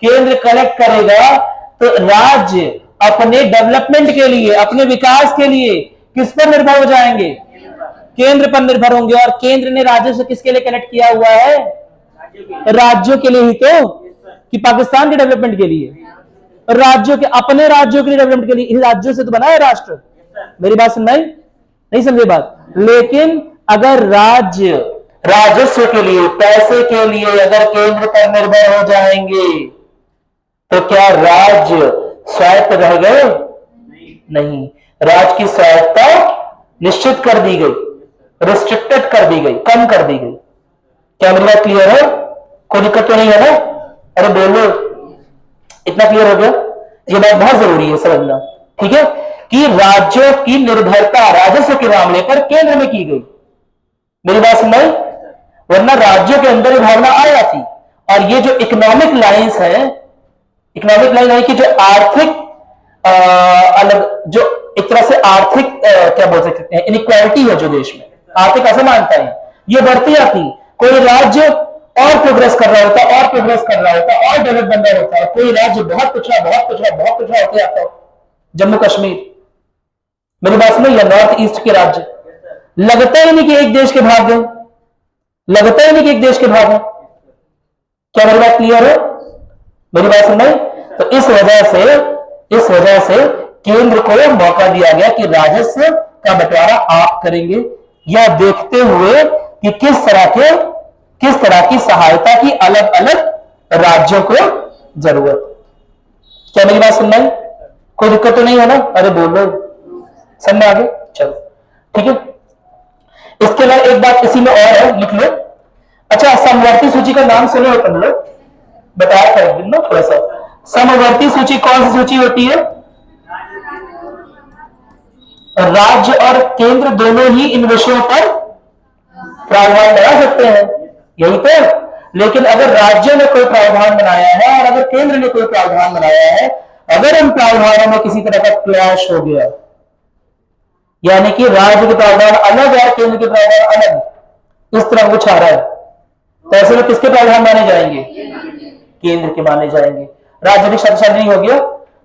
केंद्र कलेक्ट करेगा तो राज्य अपने डेवलपमेंट के लिए, अपने विकास के लिए किस पर निर्भर हो जाएंगे? केंद्र पर निर्भर होंगे। और केंद्र ने राजस्व किसके लिए कलेक्ट किया हुआ है? राज्यों के लिए ही तो, कि पाकिस्तान के डेवलपमेंट के लिए, राज्यों के, अपने राज्यों के लिए डेवलपमेंट के लिए। इन राज्यों से तो बना है राष्ट्र। मेरी बात सुन भाई, नहीं समझे बात। लेकिन अगर राज्य राजस्व के लिए, पैसे के लिए अगर केंद्र पर निर्भर हो जाएंगे तो क्या राज्य स्वायत्त रह गए? नहीं, राज्य की स्वायत्ता निश्चित कर दी गई, रिस्ट्रिक्टेड कर दी गई, कम कर दी गई। क्या मेरी बात क्लियर है? कोई दिक्कत तो नहीं है ना? अरे बोलो, इतना क्लियर हो गया? ये बात बहुत जरूरी है समझना, ठीक है, कि राज्यों की निर्भरता राजस्व के मामले पर केंद्र में की गई। मेरी बात समझ? वरना राज्यों के अंदर ये भावना आ जाती। और ये जो इकोनॉमिक लाइंस है, इकोनॉमिक लाइन है कि जो आर्थिक अलग, जो एक तरह से आर्थिक क्या बोल सकते हैं, इनइक्वालिटी है जो देश में, आर्थिक असमानता है, ये बढ़ती आती। कोई राज्य और प्रोग्रेस कर रहा होता, और प्रोग्रेस कर रहा होता, और डेवलप बन रहा होता है, कोई राज्य बहुत पिछड़ा बहुत पिछड़ा बहुत पिछड़ा होते जाता हो। जम्मू कश्मीर, मेरी बात सुनो, या नॉर्थ ईस्ट के राज्य लगता ही नहीं कि एक देश के भाग गए, लगता ही नहीं कि एक देश के भाग है। क्या मेरी बात क्लियर है? मेरी बात सुन रहे? तो इस वजह से केंद्र को मौका दिया गया कि राजस्व का बंटवारा आप करेंगे, यह देखते हुए कि किस तरह की सहायता की अलग अलग राज्यों को जरूरत। क्या मेरी बात सुन रहे? कोई दिक्कत तो नहीं है ना? अरे बोलो, समझ आगे? चलो ठीक है। इसके अलावा एक बात इसी में और है, लिख लो। अच्छा, समवर्ती सूची का नाम सुने हो तुम लोग? बताया था एक दिन ना थोड़ा सा। समवर्ती सूची कौन सी सूची होती है? राज्य और केंद्र दोनों ही इन विषयों पर प्रावधान बना सकते हैं, यही तो। लेकिन अगर राज्य ने कोई प्रावधान बनाया है और अगर केंद्र ने कोई प्रावधान बनाया है, अगर इन प्रावधानों में किसी तरह का क्लैश हो गया, यानी कि राज्य के प्रावधान अलग है, केंद्र के प्रावधान अलग, इस तरह कुछ आ रहा है, तो ऐसे में किसके प्रावधान माने जाएंगे? केंद्र के माने जाएंगे। राज्य भी शक्तिशाली नहीं हो गया।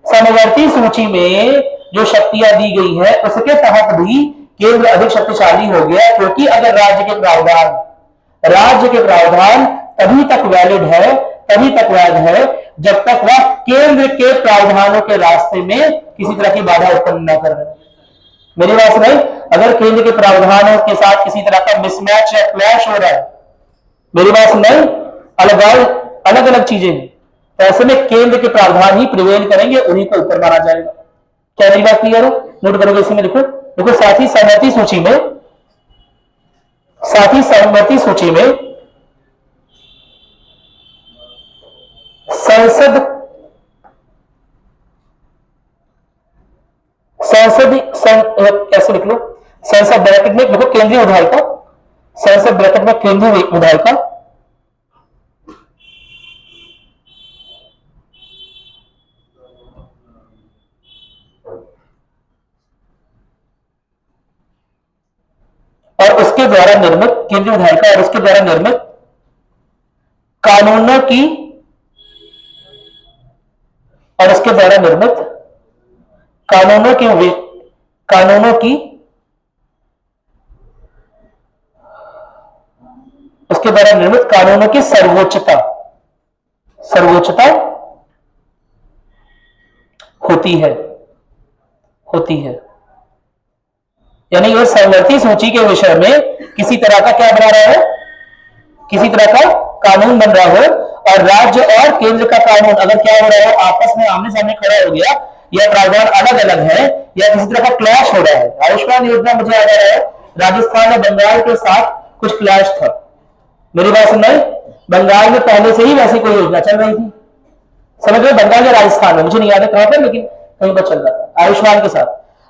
समवर्ती सूची में जो शक्तियां दी गई है उसके तहत भी केंद्र अधिक शक्तिशाली हो गया, क्योंकि अगर राज्य के प्रावधान तभी तक वैलिड है, तभी तक वैध है जब तक वह केंद्र के प्रावधानों के रास्ते में किसी तरह की बाधा उत्पन्न न कर रहे। मेरी बात सुनाई? अगर केंद्र के प्रावधानों के साथ किसी तरह का मिसमैच या क्लैश हो रहा है, मेरी बात सुनाई, अलग अलग चीजें हैं, तो ऐसे में केंद्र के प्रावधान ही प्रिवेल करेंगे, उन्हीं को ऊपर माना जाएगा। क्या मेरी बात क्लियर है? नोट करोगे? इसी में लिखो। देखो, साथ ही सहमति सूची में कैसे लिख लो? संसद ब्रैकेट में लिखो केंद्रीय विधायिका, संसद ब्रैकेट में केंद्रीय विधायिका, और उसके द्वारा निर्मित केंद्रीय विधायिका और उसके द्वारा निर्मित कानूनों की उसके द्वारा निर्मित कानूनों की सर्वोच्चता होती है। यानी वह समवर्ती सूची के विषय में किसी तरह का क्या बना रहा है? किसी तरह का कानून बन रहा हो, और राज्य और केंद्र का कानून अगर क्या हो रहा है, आपस में आमने सामने खड़ा हो गया, या प्रावधान अलग अलग है, या किसी तरह का क्लैश हो रहा है। आयुष्मान योजना मुझे याद आ रहा है, राजस्थान और बंगाल के साथ कुछ क्लैश था। मेरी बात सुन रहे? बंगाल में पहले से ही वैसी कोई योजना चल रही थी, समझ रहे? बंगाल या राजस्थान में, मुझे नहीं याद है कहां पर, लेकिन कहीं पर चल रहा था आयुष्मान के साथ।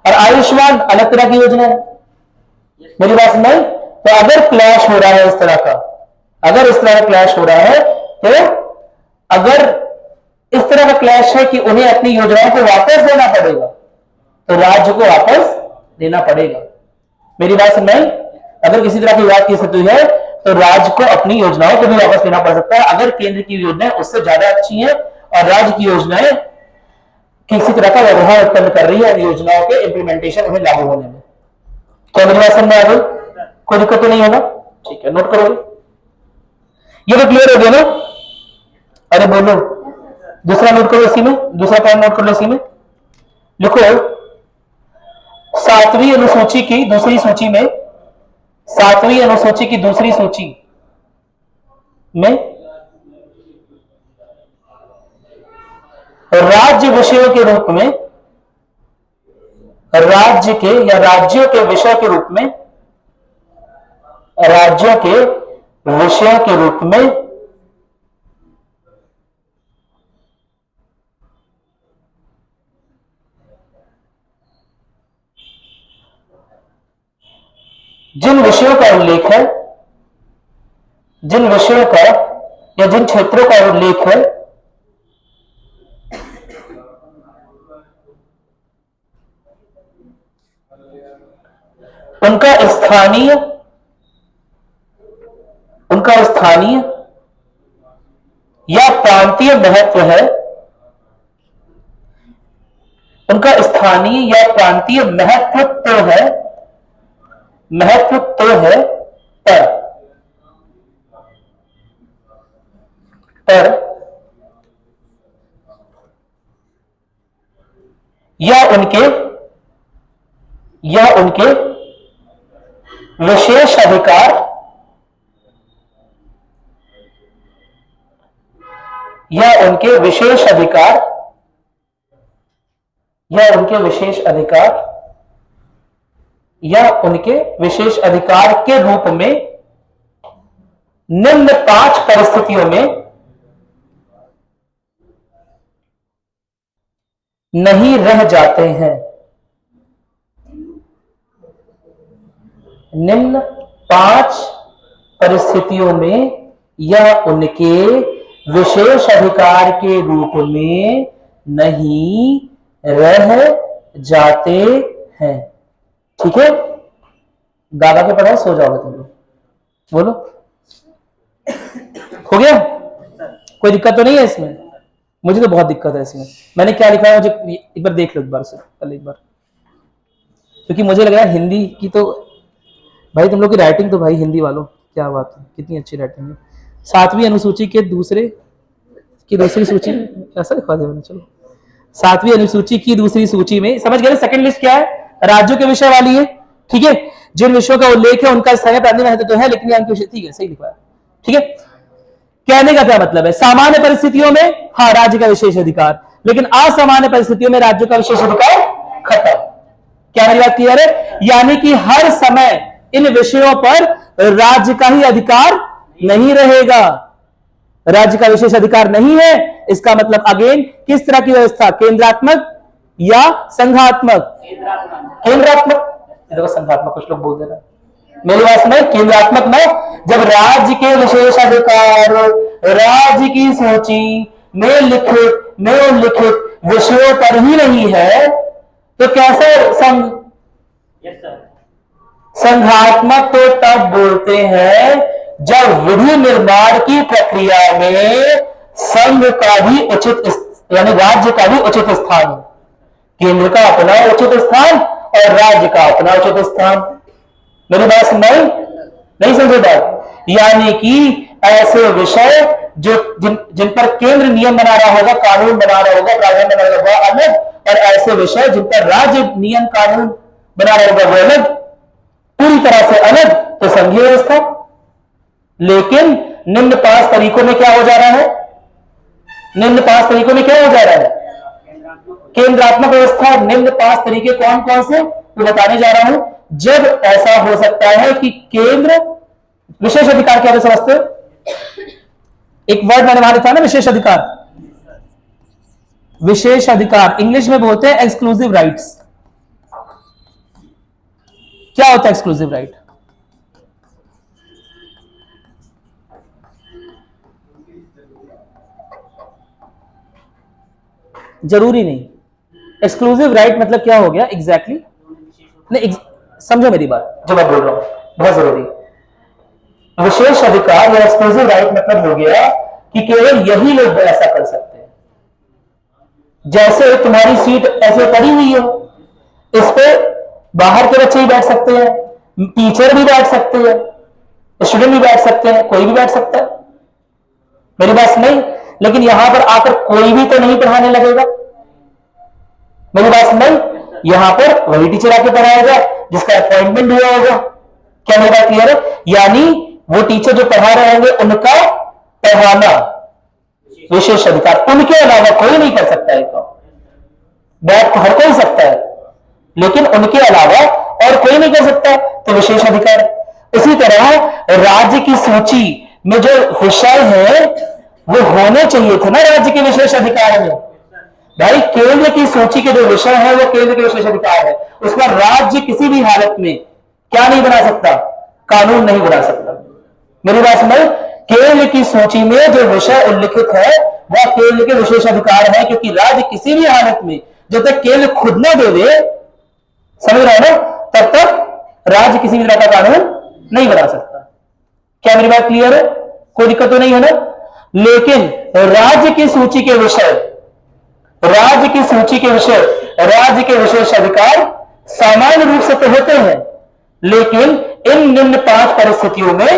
और आयुष्मान अलग तरह की योजना है। मेरी बात सुन रहे? तो अगर क्लैश हो रहा है इस तरह का, अगर इस तरह का क्लैश हो रहा है, तो अगर इस तरह का क्लैश है कि उन्हें अपनी योजनाओं को वापस देना पड़ेगा, तो राज्य को वापस देना पड़ेगा। मेरी बात सुन रहे? अगर किसी तरह की विवाद की स्थिति है तो राज्य को अपनी योजनाओं को भी वापस देना पड़ सकता है, अगर केंद्र की योजनाएं उससे ज्यादा अच्छी हैं और राज्य की योजनाएं किसी तरह का व्यवहार उत्पन्न कर रही है योजनाओं के इंप्लीमेंटेशन उन्हें लागू होने में। क्या मेरी बात समझ में आ गई? कोई दिक्कत तो नहीं होगा? ठीक है, नोट करोगे? ये तो क्लियर हो गया ना? अरे बोलो, दूसरा नोट करो इसी में, दूसरा पॉइंट नोट करो इसी में। लिखो, सातवीं अनुसूची की दूसरी सूची में, सातवीं अनुसूची की दूसरी सूची में राज्य विषयों के रूप में, राज्य के या राज्यों के विषय के रूप में, राज्यों के विषय के रूप में जिन विषयों का उल्लेख है, जिन विषयों का या जिन क्षेत्रों का उल्लेख है उनका स्थानीय, उनका स्थानीय या प्रांतीय महत्व है, उनका स्थानीय या प्रांतीय महत्व तो है, महत्व तो है, पर या उनके विशेष अधिकार या उनके विशेष अधिकार या उनके विशेष अधिकार या उनके विशेष अधिकार के रूप में निम्न 5 परिस्थितियों में नहीं रह जाते हैं। निम्न 5 परिस्थितियों में या उनके विशेष अधिकार के रूप में नहीं रह जाते हैं। ठीक है, गागा के पढ़ाओ, सो जाओगे तुम लोग। बोलो, हो गया? कोई दिक्कत तो नहीं है इसमें? मुझे तो बहुत दिक्कत है इसमें। मैंने क्या लिखा है मुझे एक बार देख लो, एक बार से कल एक बार, क्योंकि मुझे लग रहा है हिंदी की तो भाई तुम लोग की राइटिंग तो भाई हिंदी वालों क्या बात है, कितनी अच्छी राइटिंग है। 7वीं अनुसूची के दूसरी सूची ऐसा लिखवा दे मैंने, चलो 7वीं अनुसूची की दूसरी सूची में, समझ गए? सेकंड लिस्ट क्या है? राज्यों के विषय वाली है। ठीक है, जिन विषयों का उल्लेख है उनका स्थानीय प्रांतीय महत्व तो है, लेकिन यहाँ के, ठीक है, सही लिखा है। ठीक है, कहने का क्या मतलब है? सामान्य परिस्थितियों में हाँ राज्य का विशेष अधिकार, लेकिन असामान्य परिस्थितियों में राज्यों का विशेष अधिकार खत्म। क्या मेरी बात क्लियर है? यानी कि हर समय इन विषयों पर राज्य का ही अधिकार नहीं रहेगा, राज्य का विशेष अधिकार नहीं है। इसका मतलब अगेन किस तरह की व्यवस्था? केंद्रात्मक या संघात्मक? केंद्रात्मक। देखो संघात्मक कुछ लोग बोल दे रहे हैं, मेरी बात में केंद्रात्मक में जब राज्य के विशेष अधिकार राज्य की सूची में उल्लिखित विषयों पर ही नहीं है तो कैसे संघात्मक तो तब बोलते हैं जब विधि निर्माण की प्रक्रिया में संघ का भी उचित यानी राज्य का भी उचित स्थान, केंद्र का अपना उचित स्थान और राज्य का अपना उचित स्थान। मेरी बात नहीं समझे बात? यानी कि ऐसे विषय जो जिन पर केंद्र नियम बना रहा होगा, कानून बना रहा होगा, प्रावधान बना रहा होगा अलग, और ऐसे विषय जिन पर राज्य नियम कानून बना रहा होगा वो अलग, पूरी तरह से अलग, तो संघीय व्यवस्था। लेकिन निम्न 5 तरीकों में क्या हो जा रहा है? निम्न 5 तरीकों में क्या हो जा रहा है? केंद्रात्मक व्यवस्था। निम्न 5 तरीके कौन कौन से तो बताने जा रहा हूं। जब ऐसा हो सकता है कि केंद्र विशेष अधिकार, क्या समझते हो? एक वर्ड मैंने वहां लिखा ना, विशेष अधिकार। विशेष अधिकार इंग्लिश में बोलते हैं एक्सक्लूसिव राइट्स। क्या होता है एक्सक्लूसिव राइट? जरूरी नहीं। एक्सक्लूसिव राइट मतलब क्या हो गया एग्जैक्टली? नहीं, समझो मेरी बात जो मैं बोल रहा हूं, बहुत जरूरी। विशेष अधिकार या एक्सक्लूसिव राइट मतलब हो गया कि केवल यही लोग ऐसा कर सकते हैं। जैसे तुम्हारी सीट ऐसे पड़ी हुई है, इस पे बाहर के बच्चे ही बैठ सकते हैं, टीचर भी बैठ सकते हैं, स्टूडेंट भी बैठ सकते हैं, कोई भी बैठ सकता है। मेरी बात नहीं, लेकिन यहां पर आकर कोई भी तो नहीं पढ़ाने लगेगा। मेरी बात नहीं, यहां पर वही टीचर आके पढ़ाएगा जिसका अपॉइंटमेंट हुआ होगा। क्या मेरी बात क्लियर है? यानी वो टीचर जो पढ़ा रहे होंगे उनका पढ़ाना विशेष अधिकार, उनके अलावा कोई नहीं कर सकता है काम। बैठ तो हर कोई सकता है, लेकिन उनके अलावा और कोई नहीं कर सकता, तो विशेष अधिकार। इसी तरह राज्य की सूची में जो विषय है वो होने चाहिए थे ना राज्य के विशेष अधिकार में। भाई केंद्र की सूची के जो विषय है वो केंद्र के विशेष अधिकार है, उसका राज्य किसी भी हालत में क्या नहीं बना सकता, कानून नहीं बना सकता। मेरी बात समझ? केंद्र की सूची में जो विषय उल्लिखित है वह केंद्र के विशेष अधिकार है, क्योंकि राज्य किसी भी हालत में जब तक केंद्र खुद ना दे दे, समझ रहे हो ना, तब तक राज्य किसी भी तरह का कानून नहीं बना सकता। क्या मेरी बात क्लियर है? कोई दिक्कत तो नहीं है ना? लेकिन राज्य की सूची के विषय, राज्य की सूची के विषय, राज्य के विशेष अधिकार सामान्य रूप से तो होते हैं, लेकिन इन निम्न 5 परिस्थितियों में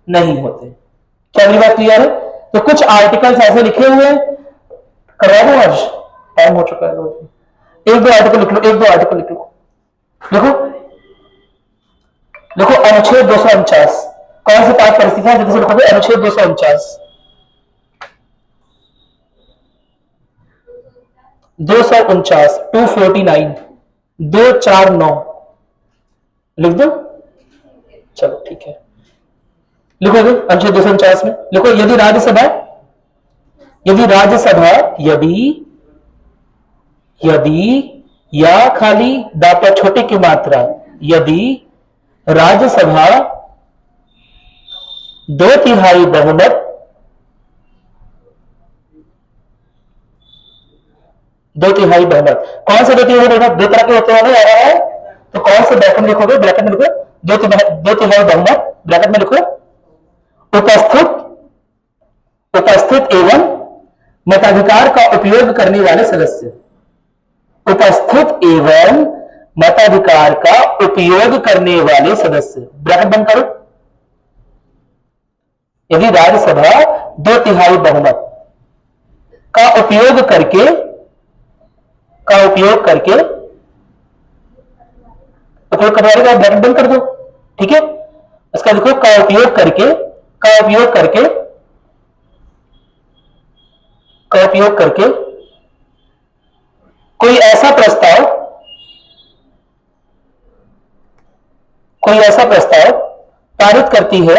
नहीं होते। क्या मेरी बात क्लियर है? तो कुछ आर्टिकल्स ऐसे लिखे हुए हैं, करवा दो, आज टाइम हो चुका है। एक दो आर्टिकल लिख लो, एक दो आर्टिकल लिख लो। देखो देखो, अनुच्छेद 249 कौन सी 5 परिस्थितियां जैसे लिखोगे? अनुच्छेद 249, 249, 249, 249 लिख दो। चलो ठीक है, लिखोगे अनुच्छेद 249 में लिखो, यदि राज्यसभा यदि या खाली दाता छोटे की मात्रा, यदि राज्यसभा 2/3 बहुमत, 2/3 बहुमत, कौन से 2/3 बहुमत? 2 तरह के होते हैं ना, तो कौन से ब्रैकेट में लिखोगे? ब्रैकेट में लिखो 2/3 बहुमत, ब्रैकेट में लिखो उपस्थित एवं मताधिकार का उपयोग करने वाले सदस्य, उपस्थित एवं मताधिकार का उपयोग करने वाले सदस्य, ब्रैकेट बंद करो। यदि राज्यसभा 2/3 बहुमत का उपयोग करके उपयोग करने वाले का ब्रैकेट बंद कर दो, ठीक है। इसका लिखो का उपयोग करके कोई ऐसा प्रस्ताव पारित करती है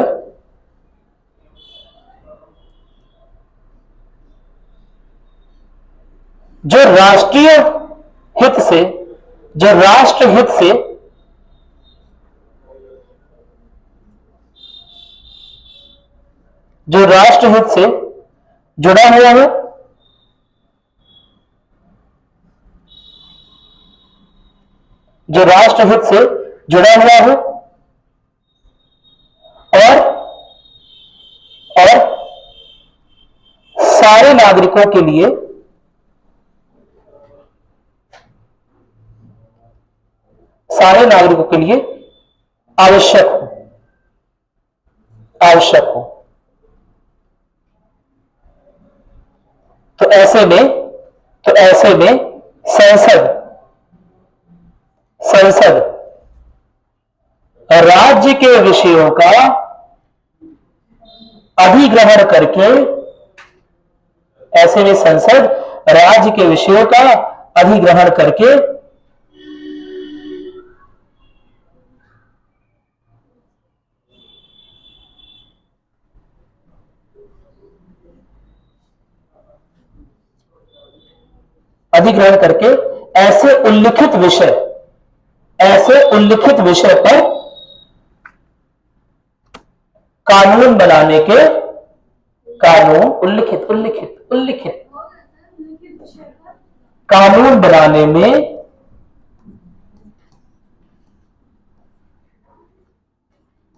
जो राष्ट्रीय हित से जुड़ा हुआ है, जो राष्ट्रहित से जुड़ा हुआ है और सारे नागरिकों के लिए आवश्यक हो। तो ऐसे में संसद राज्य के विषयों का अधिग्रहण करके, ऐसे में संसद राज्य के विषयों का अधिग्रहण करके ऐसे उल्लिखित विषय पर कानून बनाने के उल्लिखित कानून बनाने में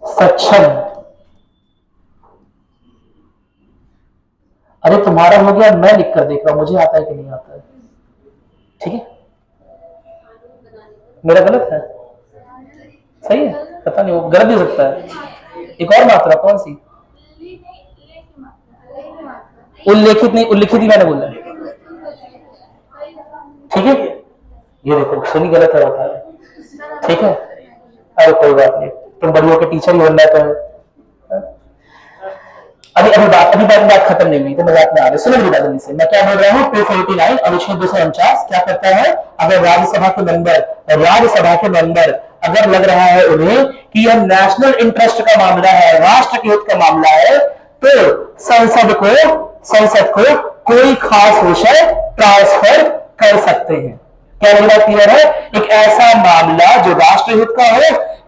सक्षम। अरे तुम्हारा हो गया, मैं लिख कर देख रहा हूं, मुझे आता है कि नहीं आता है, ठीक है। मेरा गलत है? सही है? पता नहीं, वो गलत भी हो सकता है। एक और मात्रा कौन सी? उल्लेखित नहीं, उल्लिखित ही मैंने बोला, ठीक है। ये देखो सुनी गलत है बता रहे, ठीक है। अरे कोई बात नहीं, तुम बड़ियों के टीचर ही बनना तो है। अभी बात खत्म नहीं हुई तो मजाक में आ रहे। सुनो मेरी बात जल्दी से, मैं क्या बोल रहा हूँ। 249 अनुच्छेद 249 क्या करता है, अगर राज्यसभा के मेंबर अगर लग रहा है उन्हें कि यह नेशनल इंटरेस्ट का मामला है, राष्ट्र के हित का मामला है, तो संसद को कोई खास विषय ट्रांसफर कर सकते हैं। क्या मेरी बात क्लियर है? एक ऐसा मामला जो राष्ट्र हित का हो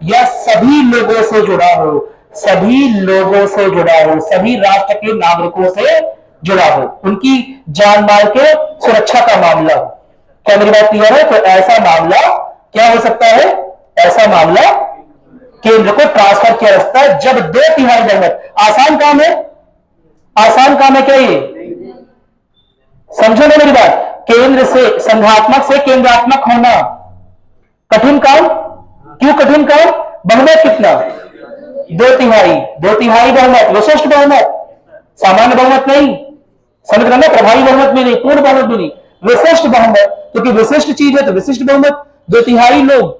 या सभी लोगों से जुड़ा हो, सभी राष्ट्र के नागरिकों से जुड़ा हो, उनकी जान माल के सुरक्षा का मामला हो। क्या मेरी बात क्लियर है? तो ऐसा मामला क्या हो सकता है, ऐसा मामला केंद्र को ट्रांसफर किया जा सकता है जब 2/3 बहुमत। आसान काम है, क्या ये? समझो ना मेरी बात, केंद्र से संघात्मक से केंद्रात्मक होना कठिन काम। क्यों कठिन काम? बहुमत कितना? 2/3 बहुमत, विशिष्ट बहुमत, सामान्य बहुमत नहीं, समझ रहे ना, प्रभावी बहुमत में नहीं, पूर्ण बहुमत में नहीं, विशिष्ट बहुमत। क्योंकि विशिष्ट चीज है तो विशिष्ट बहुमत। 2/3 लोग,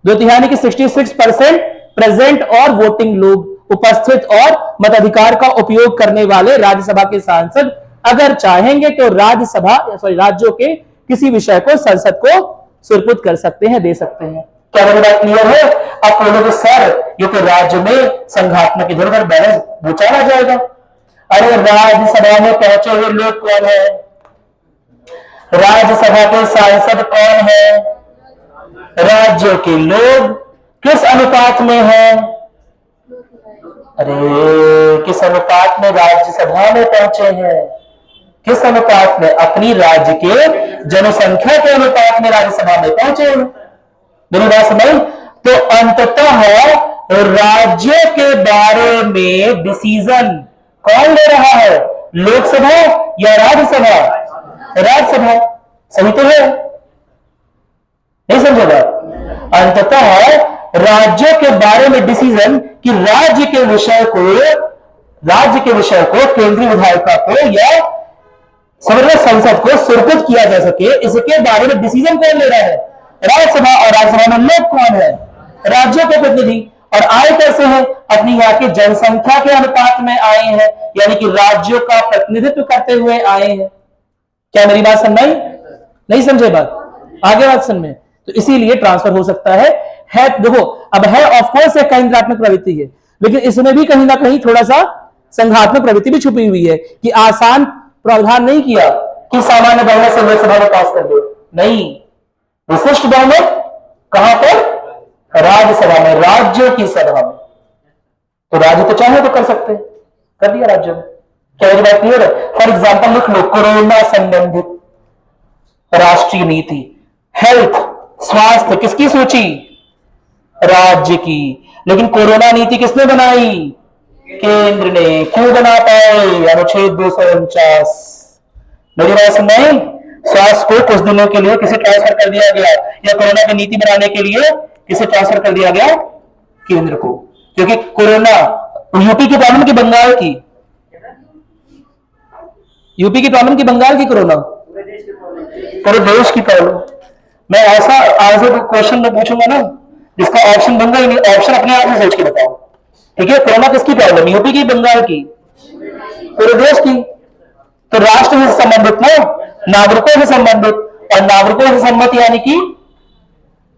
2/3 की 66% प्रेजेंट और वोटिंग लोग, उपस्थित और मताधिकार का उपयोग करने वाले राज्यसभा के सांसद अगर चाहेंगे तो राज्यों के किसी विषय को संसद को सुरपुत कर सकते हैं, दे सकते हैं। क्या मेरी बात क्लियर है? आप बोलोगे सर ये तो राज्य में संघात्मक इधर उधर बैलेंस बुझाना जाएगा। अरे राज्यसभा में पहुंचे हुए लोग कौन है? राज्यसभा के सांसद कौन है? राज्यों के लोग किस अनुपात में है? अरे किस अनुपात में राज्यसभा में पहुंचे हैं? किस अनुपात में? अपनी राज्य के जनसंख्या के अनुपात में राज्यसभा में पहुंचे हैं। मेरी बात समझ? तो अंततः राज्य के बारे में डिसीजन कौन ले रहा है? लोकसभा या राज्यसभा? राज्यसभा। सही तो है, नहीं समझेगा? अंततः राज्य के बारे में डिसीजन कि राज्य के विषय को केंद्रीय विधायिका को या समग्र संसद को सुरक्षित किया जा सके, इसके बारे में डिसीजन कौन ले रहा है? राज्यसभा। और राज्यसभा में लोग कौन है? राज्यों के प्रतिनिधि। और आए कैसे हैं? अपनी यहाँ की जनसंख्या के अनुपात में आए हैं, यानी कि राज्यों का प्रतिनिधित्व करते हुए आए हैं। क्या मेरी बात समझ नहीं समझे? बात आगे बात समझ में। तो इसीलिए ट्रांसफर हो सकता है देखो अब है ऑफकोर्स एक केंद्रात्मक प्रवृत्ति है, लेकिन इसमें भी कहीं ना कहीं थोड़ा सा संघात्मक प्रवृत्ति भी छुपी हुई है कि आसान प्रावधान नहीं किया कि सामान्य बहुमत से लोकसभा में पास कर दो, नहीं, विशिष्ट बहुमत कहां पर? राज्यसभा में, राज्यों की सभा में। तो राज्य तो चाहे तो कर सकते, कर दिया राज्य में। क्या ये बात क्लियर है? फॉर एग्जाम्पल लिख लो, कोरोना संबंधित राष्ट्रीय नीति, हेल्थ स्वास्थ्य किसकी सूची? राज्य की। लेकिन कोरोना नीति किसने बनाई? केंद्र ने। क्यों बना पाए? अनुच्छेद 249। मेरी बात समझ? स्वास्थ्य को कुछ दिनों के लिए किसे ट्रांसफर कर दिया गया, या कोरोना की नीति बनाने के लिए किसे ट्रांसफर कर दिया गया? केंद्र को। क्योंकि कोरोना यूपी की प्रॉब्लम की बंगाल की, कोरोना पूरे देश की प्रॉब्लम। मैं ऐसा आज क्वेश्चन में पूछूंगा ना जिसका ऑप्शन बन ही नहीं, ऑप्शन अपने आप में सोच के बताओ, ठीक है? कोरोना किसकी प्रॉब्लम? यूपी की, बंगाल की, पूरे देश की। तो राष्ट्र से संबंधित ना, नागरिकों से संबंधित, और नागरिकों से संबंधित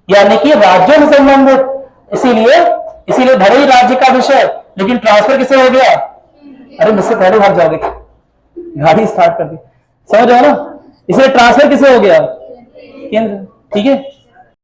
यानी कि राज्यों से संबंधित। इसीलिए भले ही राज्य का विषय, लेकिन ट्रांसफर किसे हो गया? अरे मुझसे पहले भाग जाओगे, गाड़ी स्टार्ट कर दी, समझ रहे हो ना? इसलिए ट्रांसफर किसे हो गया? केंद्र। ठीक है।